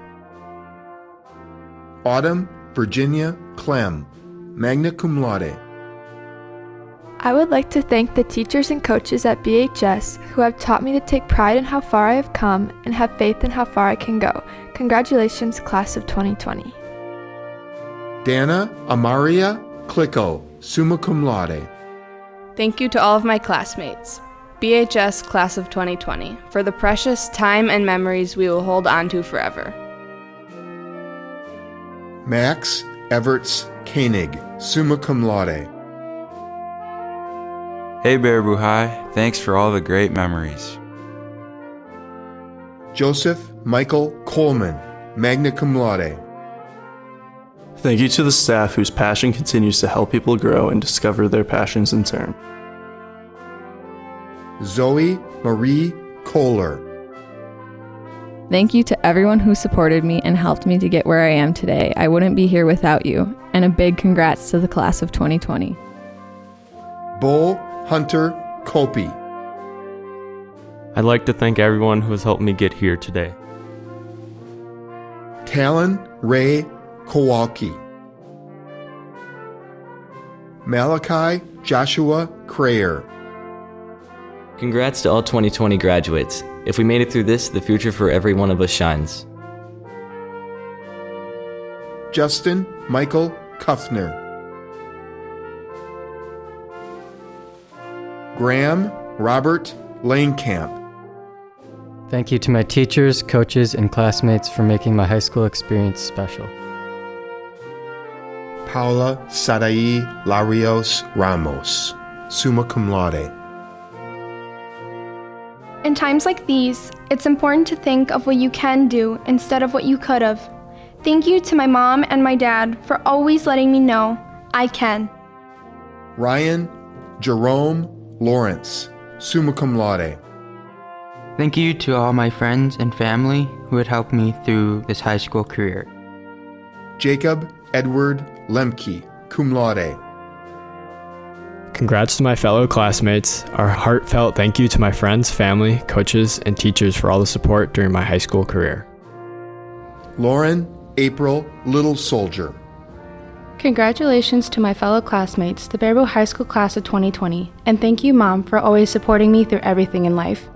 Autumn Virginia Clem, magna cum laude. I would like to thank the teachers and coaches at BHS who have taught me to take pride in how far I have come and have faith in how far I can go. Congratulations, class of 2020. Dana Amaria Clicco, summa cum laude. Thank you to all of my classmates, BHS Class of 2020, for the precious time and memories we will hold on to forever. Max Everts Koenig, summa cum laude. Hey Baraboo High, thanks for all the great memories. Joseph Michael Coleman, magna cum laude. Thank you to the staff whose passion continues to help people grow and discover their passions in turn. Zoe Marie Kohler. Thank you to everyone who supported me and helped me to get where I am today. I wouldn't be here without you. And a big congrats to the class of 2020. Bo Hunter Copey. I'd like to thank everyone who has helped me get here today. Talon Ray Kowalski. Malachi Joshua Crayer. Congrats to all 2020 graduates. If we made it through this, the future for every one of us shines. Justin Michael Kuffner. Graham Robert Lanecamp. Thank you to my teachers, coaches, and classmates for making my high school experience special. Paula Sadai Larios Ramos, summa cum laude. In times like these, it's important to think of what you can do instead of what you could have. Thank you to my mom and my dad for always letting me know I can. Ryan Jerome Lawrence, summa cum laude. Thank you to all my friends and family who had helped me through this high school career. Jacob Edward Lemke, cum laude. Congrats to my fellow classmates. Our heartfelt thank you to my friends, family, coaches, and teachers for all the support during my high school career. Lauren April Little Soldier. Congratulations to my fellow classmates, the Baraboo High School Class of 2020, and thank you, Mom, for always supporting me through everything in life.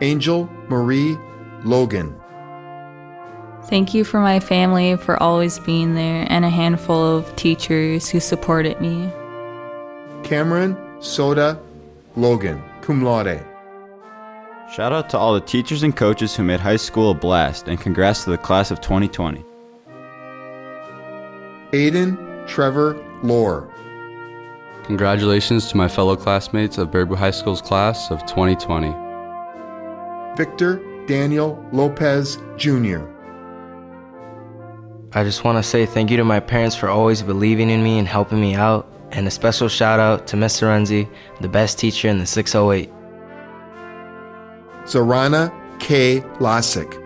Angel Marie Logan. Thank you for my family for always being there and a handful of teachers who supported me. Cameron Soda Logan, cum laude. Shout out to all the teachers and coaches who made high school a blast, and congrats to the class of 2020. Aiden Trevor Lohr. Congratulations to my fellow classmates of Baraboo High School's class of 2020. Victor Daniel Lopez Jr. I just want to say thank you to my parents for always believing in me and helping me out, and a special shout out to Mr. Renzi, the best teacher in the 608. Zorana K. Lasick.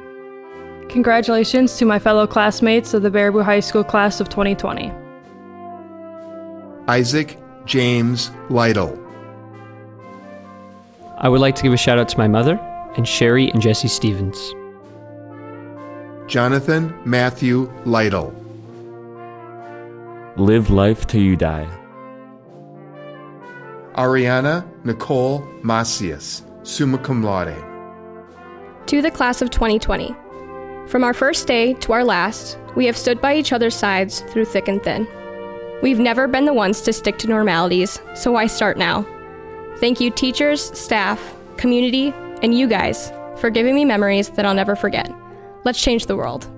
Congratulations to my fellow classmates of the Baraboo High School Class of 2020. Isaac James Lytle. I would like to give a shout out to my mother and Sherry and Jesse Stevens. Jonathan Matthew Lytle. Live life till you die. Ariana Nicole Macias, summa cum laude. To the class of 2020. From our first day to our last, we have stood by each other's sides through thick and thin. We've never been the ones to stick to normalities, so why start now? Thank you teachers, staff, community, and you guys for giving me memories that I'll never forget. Let's change the world.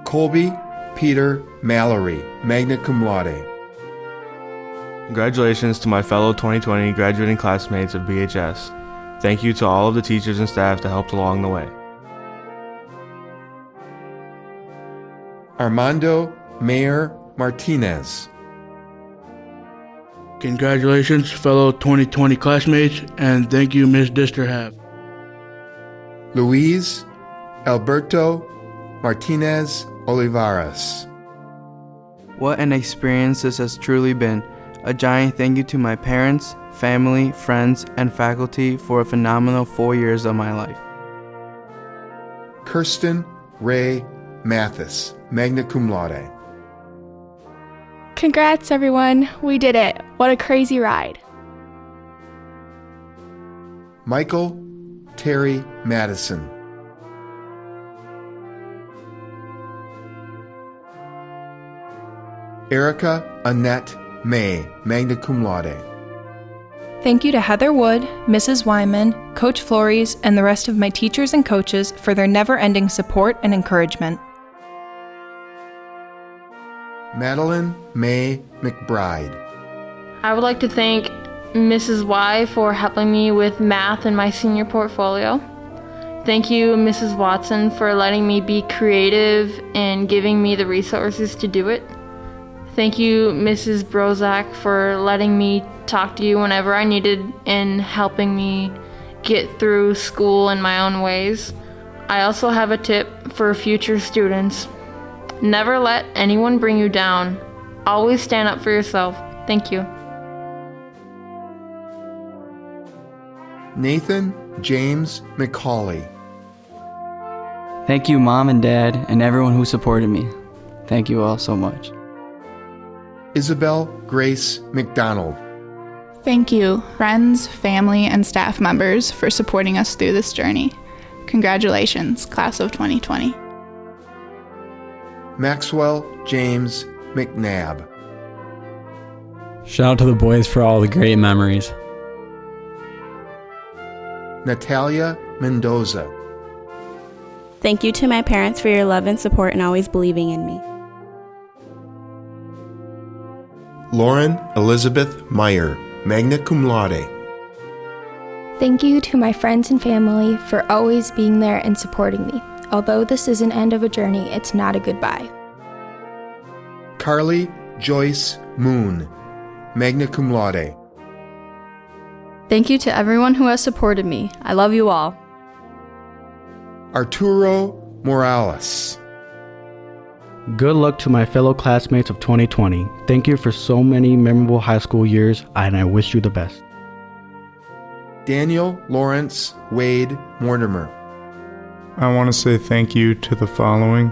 Colby Peter Mallory, magna cum laude. Congratulations to my fellow 2020 graduating classmates of BHS. Thank you to all of the teachers and staff that helped along the way. Armando Mayer Martinez. Congratulations, fellow 2020 classmates, and thank you, Ms. Disterhab. Luis Alberto Martinez Olivares. What an experience this has truly been. A giant thank you to my parents, family, friends, and faculty for a phenomenal 4 years of my life. Kirsten Ray Mathis, magna cum laude. Congrats, everyone. We did it. What a crazy ride. Michael Terry Madison. Erica Annette May, magna cum laude. Thank you to Heather Wood, Mrs. Wyman, Coach Flores, and the rest of my teachers and coaches for their never-ending support and encouragement. Madeline May McBride. I would like to thank Mrs. Y for helping me with math in my senior portfolio. Thank you, Mrs. Watson, for letting me be creative and giving me the resources to do it. Thank you, Mrs. Brozak, for letting me talk to you whenever I needed and helping me get through school in my own ways. I also have a tip for future students. Never let anyone bring you down. Always stand up for yourself. Thank you. Nathan James McCauley. Thank you, Mom and Dad, and everyone who supported me. Thank you all so much. Isabel Grace McDonald. Thank you, friends, family, and staff members for supporting us through this journey. Congratulations, class of 2020. Maxwell James McNabb. Shout out to the boys for all the great memories. Natalia Mendoza. Thank you to my parents for your love and support and always believing in me. Lauren Elizabeth Meyer, magna cum laude. Thank you to my friends and family for always being there and supporting me. Although this is an end of a journey, it's not a goodbye. Carly Joyce Moon, magna cum laude. Thank you to everyone who has supported me. I love you all. Arturo Morales. Good luck to my fellow classmates of 2020. Thank you for so many memorable high school years, and I wish you the best. Daniel Lawrence Wade Mortimer. I want to say thank you to the following.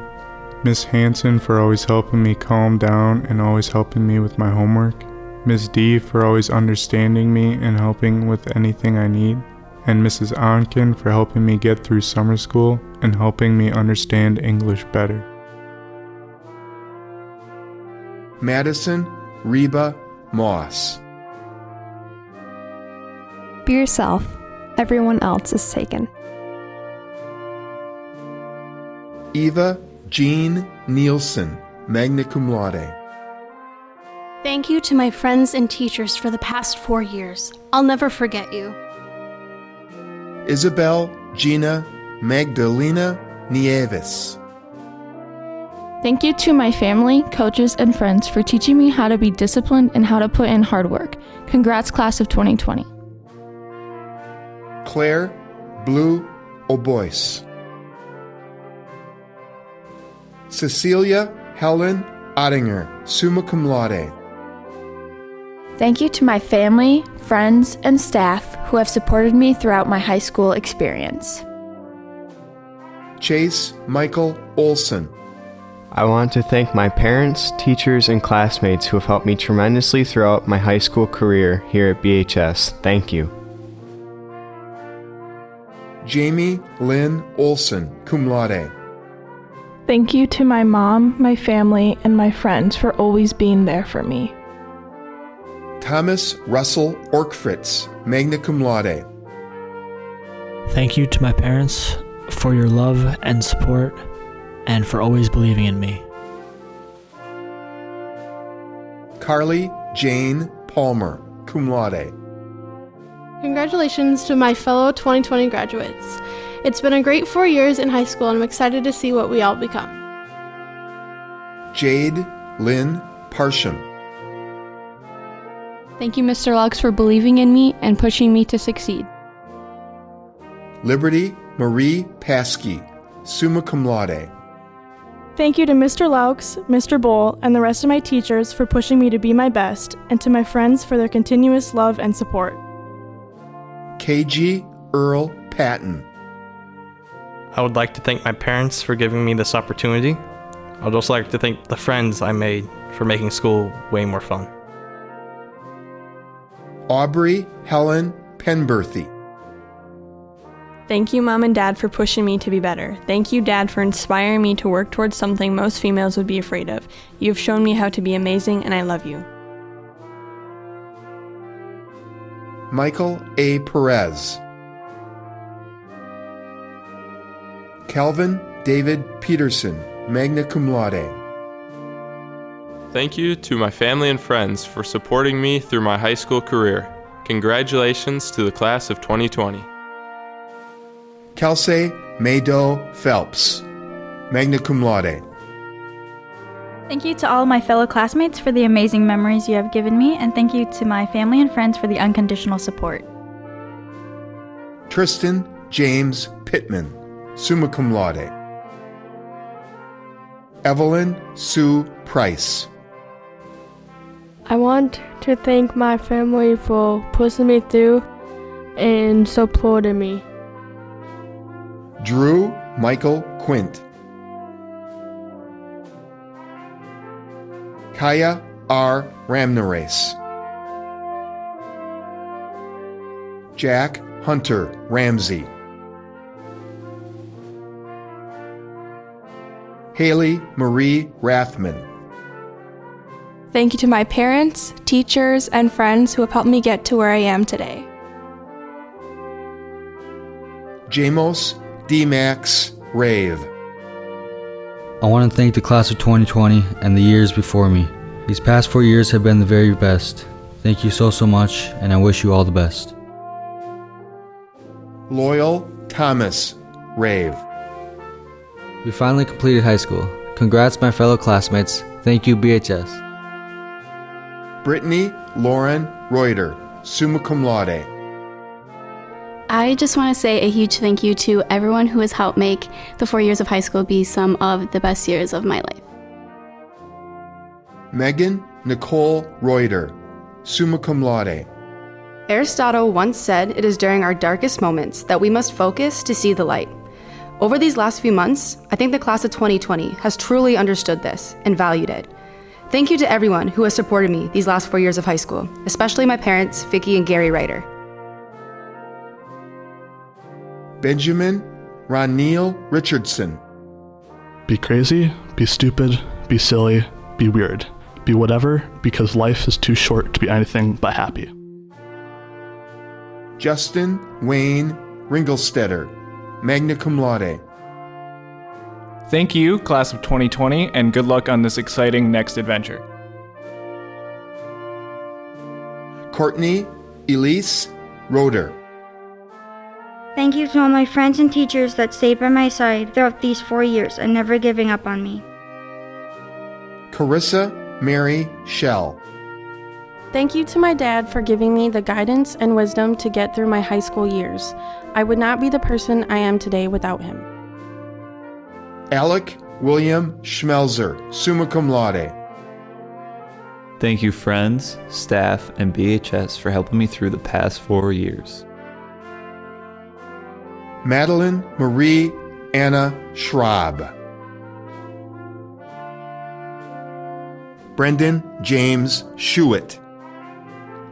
Miss Hanson for always helping me calm down and always helping me with my homework. Miss D for always understanding me and helping with anything I need. And Mrs. Onken for helping me get through summer school and helping me understand English better. Madison Reba Moss. Be yourself. Everyone else is taken. Eva Jean Nielsen, magna cum laude. Thank you to my friends and teachers for the past 4 years. I'll never forget you. Isabel Gina Magdalena Nieves. Thank you to my family, coaches, and friends for teaching me how to be disciplined and how to put in hard work. Congrats, class of 2020. Claire Blue Obois. Cecilia Helen Ottinger, summa cum laude. Thank you to my family, friends, and staff who have supported me throughout my high school experience. Chase Michael Olson. I want to thank my parents, teachers, and classmates who have helped me tremendously throughout my high school career here at BHS. Thank you. Jamie Lynn Olson, cum laude. Thank you to my mom, my family, and my friends for always being there for me. Thomas Russell Orkfritz, magna cum laude. Thank you to my parents for your love and support and for always believing in me. Carly Jane Palmer, cum laude. Congratulations to my fellow 2020 graduates. It's been a great 4 years in high school, and I'm excited to see what we all become. Jade Lynn Parsham. Thank you, Mr. Laux, for believing in me and pushing me to succeed. Liberty Marie Paskey, summa cum laude. Thank you to Mr. Laux, Mr. Bowl, and the rest of my teachers for pushing me to be my best, and to my friends for their continuous love and support. KG Earl Patton. I would like to thank my parents for giving me this opportunity. I'd also like to thank the friends I made for making school way more fun. Aubrey Helen Penberthy. Thank you, Mom and Dad, for pushing me to be better. Thank you, Dad, for inspiring me to work towards something most females would be afraid of. You have shown me how to be amazing, and I love you. Michael A. Perez. Calvin David Peterson, magna cum laude. Thank you to my family and friends for supporting me through my high school career. Congratulations to the class of 2020. Kelsey Mado Phelps, magna cum laude. Thank you to all my fellow classmates for the amazing memories you have given me, and thank you to my family and friends for the unconditional support. Tristan James Pittman, summa cum laude. Evelyn Sue Price. I want to thank my family for pushing me through and supporting me. Drew Michael Quint. Kaya R. Ramnares. Jack Hunter Ramsey. Haley Marie Rathman. Thank you to my parents, teachers, and friends who have helped me get to where I am today. Jamos D. Max Rave. I want to thank the class of 2020 and the years before me. These past 4 years have been the very best. Thank you so much, and I wish you all the best. Loyal Thomas Rave. We finally completed high school. Congrats, my fellow classmates. Thank you, BHS. Brittany Lauren Reuter, summa cum laude. I just want to say a huge thank you to everyone who has helped make the 4 years of high school be some of the best years of my life. Megan Nicole Reuter, summa cum laude. Aristotle once said it is during our darkest moments that we must focus to see the light. Over these last few months, I think the class of 2020 has truly understood this and valued it. Thank you to everyone who has supported me these last 4 years of high school, especially my parents, Vicky and Gary Ryder. Benjamin Ronneal Richardson. Be crazy, be stupid, be silly, be weird. Be whatever, because life is too short to be anything but happy. Justin Wayne Ringelstetter, magna cum laude. Thank you, class of 2020, and good luck on this exciting next adventure. Courtney Elise Roeder. Thank you to all my friends and teachers that stayed by my side throughout these 4 years and never giving up on me. Carissa Mary Shell. Thank you to my dad for giving me the guidance and wisdom to get through my high school years. I would not be the person I am today without him. Alec William Schmelzer, summa cum laude. Thank you, friends, staff, and BHS for helping me through the past 4 years. Madeline Marie Anna Schraub. Brendan James Schuett.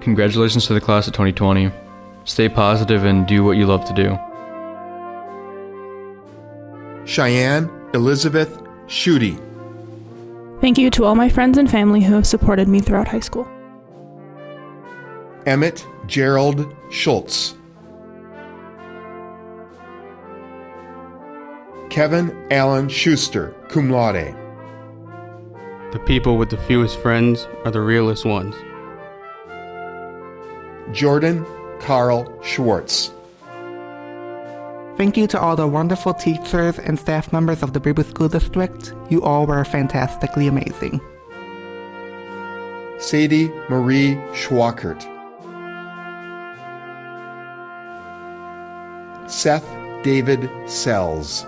Congratulations to the class of 2020. Stay positive and do what you love to do. Cheyenne Elizabeth Schutte. Thank you to all my friends and family who have supported me throughout high school. Emmett Gerald Schultz. Kevin Allen Schuster, cum laude. The people with the fewest friends are the realest ones. Jordan Carl Schwartz. Thank you to all the wonderful teachers and staff members of the Baraboo School District. You all were fantastically amazing. Sadie Marie Schwackert. Seth David Sells.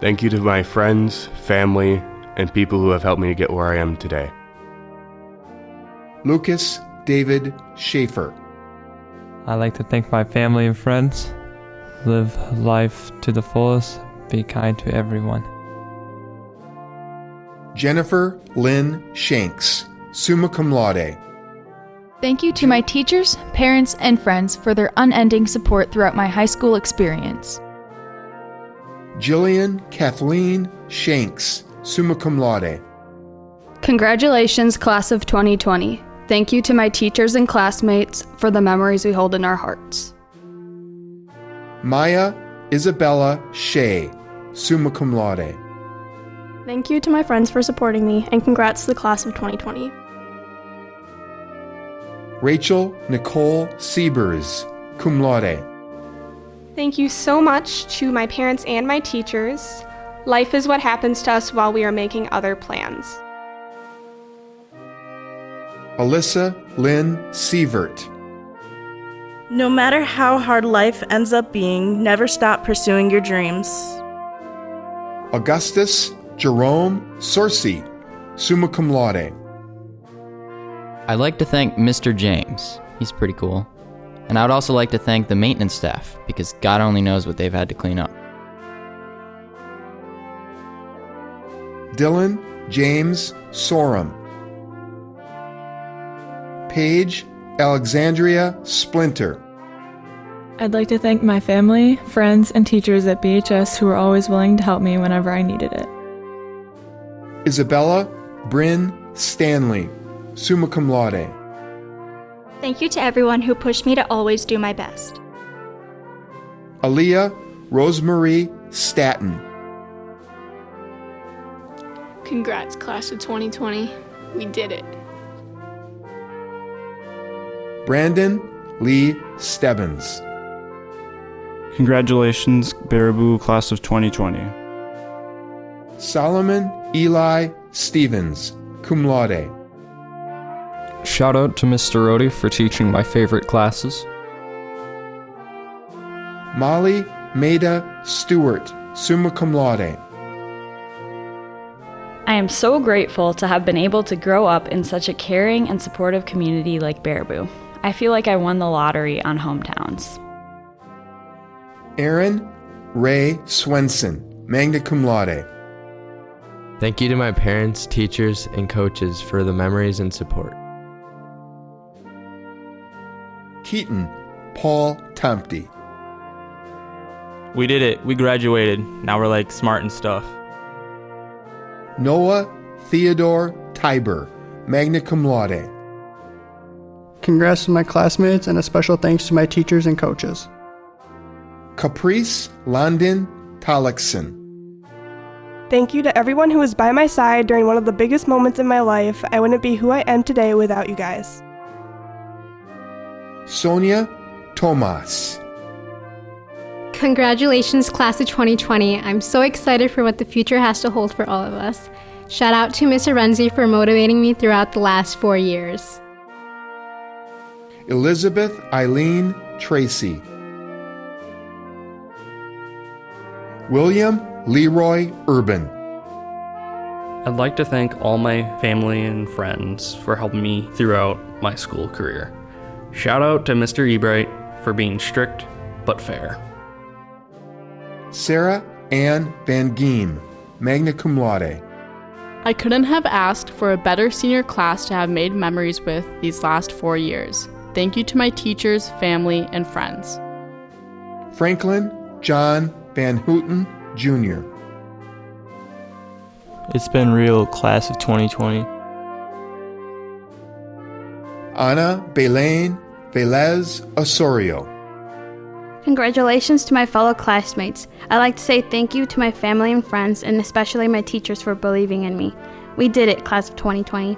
Thank you to my friends, family, and people who have helped me to get where I am today. Lucas David Schaefer. I'd like to thank my family and friends. Live life to the fullest. Be kind to everyone. Jennifer Lynn Shanks, summa cum laude. Thank you to my teachers, parents, and friends for their unending support throughout my high school experience. Jillian Kathleen Shanks, summa cum laude. Congratulations, class of 2020. Thank you to my teachers and classmates for the memories we hold in our hearts. Maya Isabella Shea, summa cum laude. Thank you to my friends for supporting me, and congrats to the class of 2020. Rachel Nicole Siebers, cum laude. Thank you so much to my parents and my teachers. Life is what happens to us while we are making other plans. Alyssa Lynn Sievert. No matter how hard life ends up being, never stop pursuing your dreams. Augustus Jerome Sorcy, summa cum laude. I'd like to thank Mr. James. He's pretty cool. And I would also like to thank the maintenance staff, because God only knows what they've had to clean up. Dylan James Sorum. Paige Alexandria Splinter. I'd like to thank my family, friends, and teachers at BHS who were always willing to help me whenever I needed it. Isabella Bryn Stanley, summa cum laude. Thank you to everyone who pushed me to always do my best. Aaliyah Rosemarie Staton. Congrats, class of 2020. We did it. Brandon Lee Stebbins. Congratulations, Baraboo class of 2020. Solomon Eli Stevens, cum laude. Shout out to Mr. Rody for teaching my favorite classes. Molly Maida Stewart, summa cum laude. I am so grateful to have been able to grow up in such a caring and supportive community like Baraboo. I feel like I won the lottery on hometowns. Aaron Ray Swenson, magna cum laude. Thank you to my parents, teachers, and coaches for the memories and support. Keaton Paul Tomty. We did it. We graduated. Now we're like smart and stuff. Noah Theodore Tiber, magna cum laude. Congrats to my classmates and a special thanks to my teachers and coaches. Caprice London Tollickson. Thank you to everyone who was by my side during one of the biggest moments in my life. I wouldn't be who I am today without you guys. Sonia Tomas. Congratulations, class of 2020. I'm so excited for what the future has to hold for all of us. Shout out to Ms. Arenzi for motivating me throughout the last 4 years. Elizabeth Eileen Tracy. William Leroy Urban. I'd like to thank all my family and friends for helping me throughout my school career. Shout out to Mr. Ebright for being strict but fair. Sarah Ann Van Geem, magna cum laude. I couldn't have asked for a better senior class to have made memories with these last 4 years. Thank you to my teachers, family, and friends. Franklin John Van Houten Jr. It's been real, class of 2020. Ana Belen Velez Osorio. Congratulations to my fellow classmates. I'd like to say thank you to my family and friends, and especially my teachers for believing in me. We did it, class of 2020.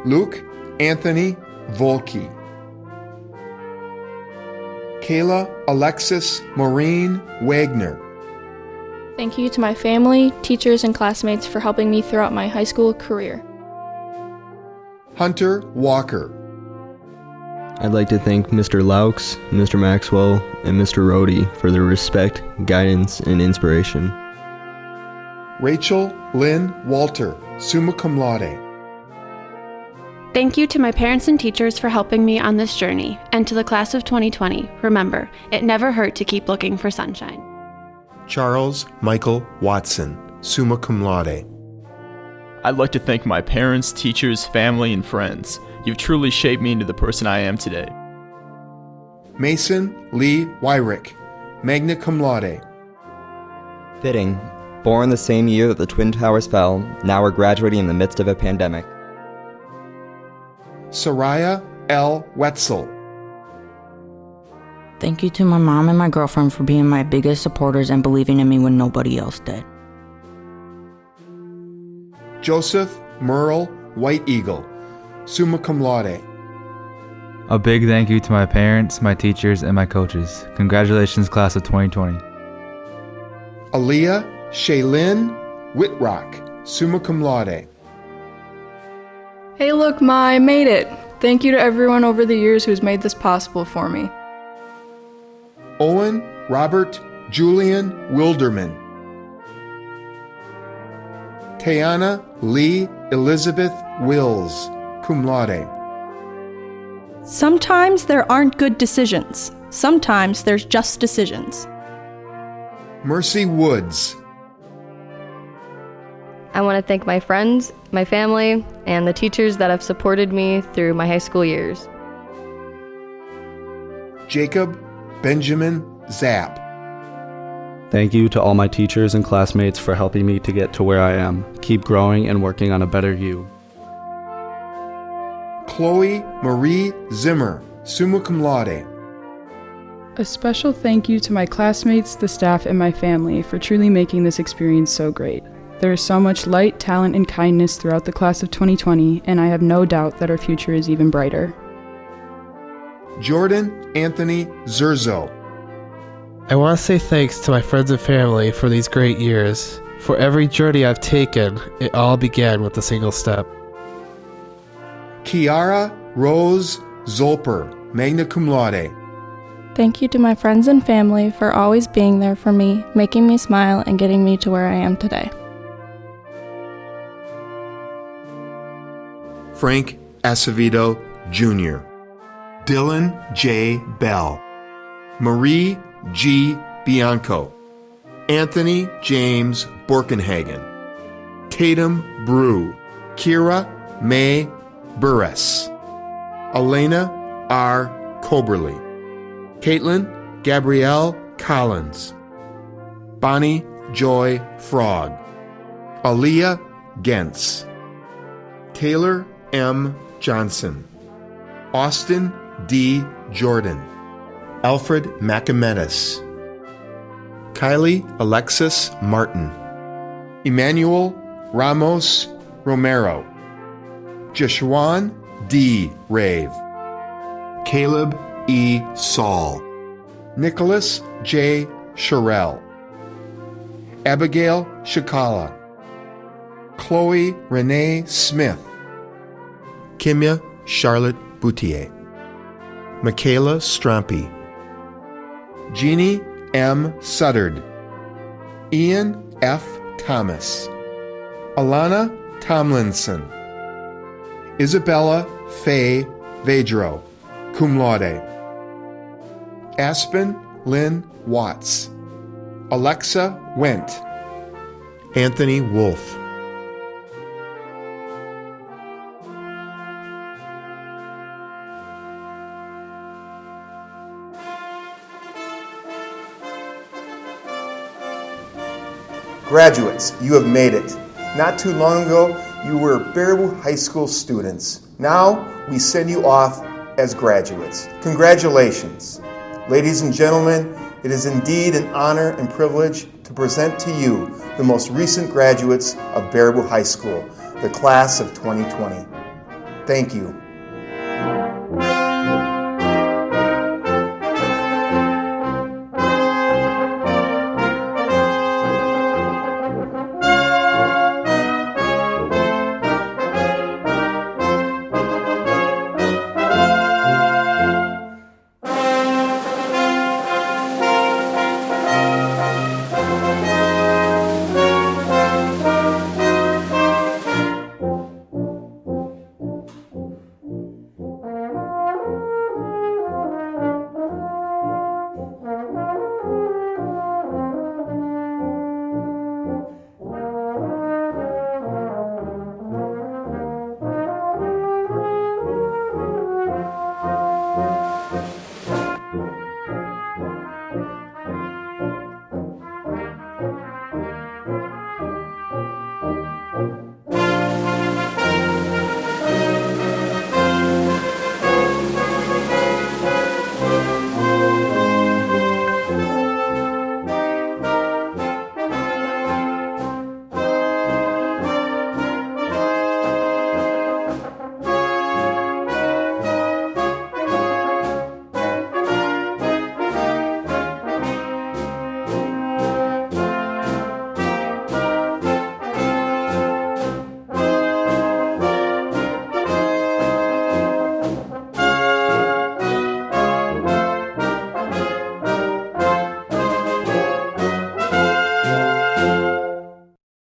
Luke Anthony Volke. Kayla Alexis Maureen Wagner. Thank you to my family, teachers, and classmates for helping me throughout my high school career. Hunter Walker. I'd like to thank Mr. Laux, Mr. Maxwell, and Mr. Rohde for their respect, guidance, and inspiration. Rachel Lynn Walter, summa cum laude. Thank you to my parents and teachers for helping me on this journey, and to the class of 2020, remember, it never hurt to keep looking for sunshine. Charles Michael Watson, summa cum laude. I'd like to thank my parents, teachers, family, and friends. You've truly shaped me into the person I am today. Mason Lee Wyrick, magna cum laude. Fitting. Born the same year that the Twin Towers fell, now we're graduating in the midst of a pandemic. Soraya L. Wetzel. Thank you to my mom and my girlfriend for being my biggest supporters and believing in me when nobody else did. Joseph Merle White Eagle, summa cum laude. A big thank you to my parents, my teachers, and my coaches. Congratulations, class of 2020. Aaliyah Shaylin Whitrock, summa cum laude. Hey look, Ma, I made it! Thank you to everyone over the years who's made this possible for me. Owen Robert Julian Wilderman. Tayana Lee Elizabeth Wills, cum laude. Sometimes there aren't good decisions. Sometimes there's just decisions. Mercy Woods. I want to thank my friends, my family, and the teachers that have supported me through my high school years. Jacob Benjamin Zapp. Thank you to all my teachers and classmates for helping me to get to where I am. Keep growing and working on a better you. Chloe Marie Zimmer, summa cum laude. A special thank you to my classmates, the staff, and my family for truly making this experience so great. There is so much light, talent, and kindness throughout the class of 2020, and I have no doubt that our future is even brighter. Jordan Anthony Zerzo. I want to say thanks to my friends and family for these great years. For every journey I've taken, it all began with a single step. Kiara Rose Zolper, magna cum laude. Thank you to my friends and family for always being there for me, making me smile, and getting me to where I am today. Frank Acevedo, Jr. Dylan J. Bell. Marie G. Bianco. Anthony James Borkenhagen. Tatum Brew. Kira May Burres. Elena R. Coberly. Caitlin Gabrielle Collins. Bonnie Joy Frog. Aaliyah Gentz. Taylor M. Johnson. Austin D. Jordan. Alfred Macametas. Kylie Alexis Martin. Emmanuel Ramos Romero. Joshuan D. Rave. Caleb E. Saul. Nicholas J. Sherrill. Abigail Shikala. Chloe Renee Smith. Kimya Charlotte Boutier. Michaela Strompe. Jeannie M. Suttard. Ian F. Thomas. Alana Tomlinson. Isabella Faye Vedro, cum laude. Aspen Lynn Watts. Alexa Wendt. Anthony Wolf. Graduates, you have made it. Not too long ago, you were Baraboo High School students. Now, we send you off as graduates. Congratulations. Ladies and gentlemen, it is indeed an honor and privilege to present to you the most recent graduates of Baraboo High School, the class of 2020. Thank you.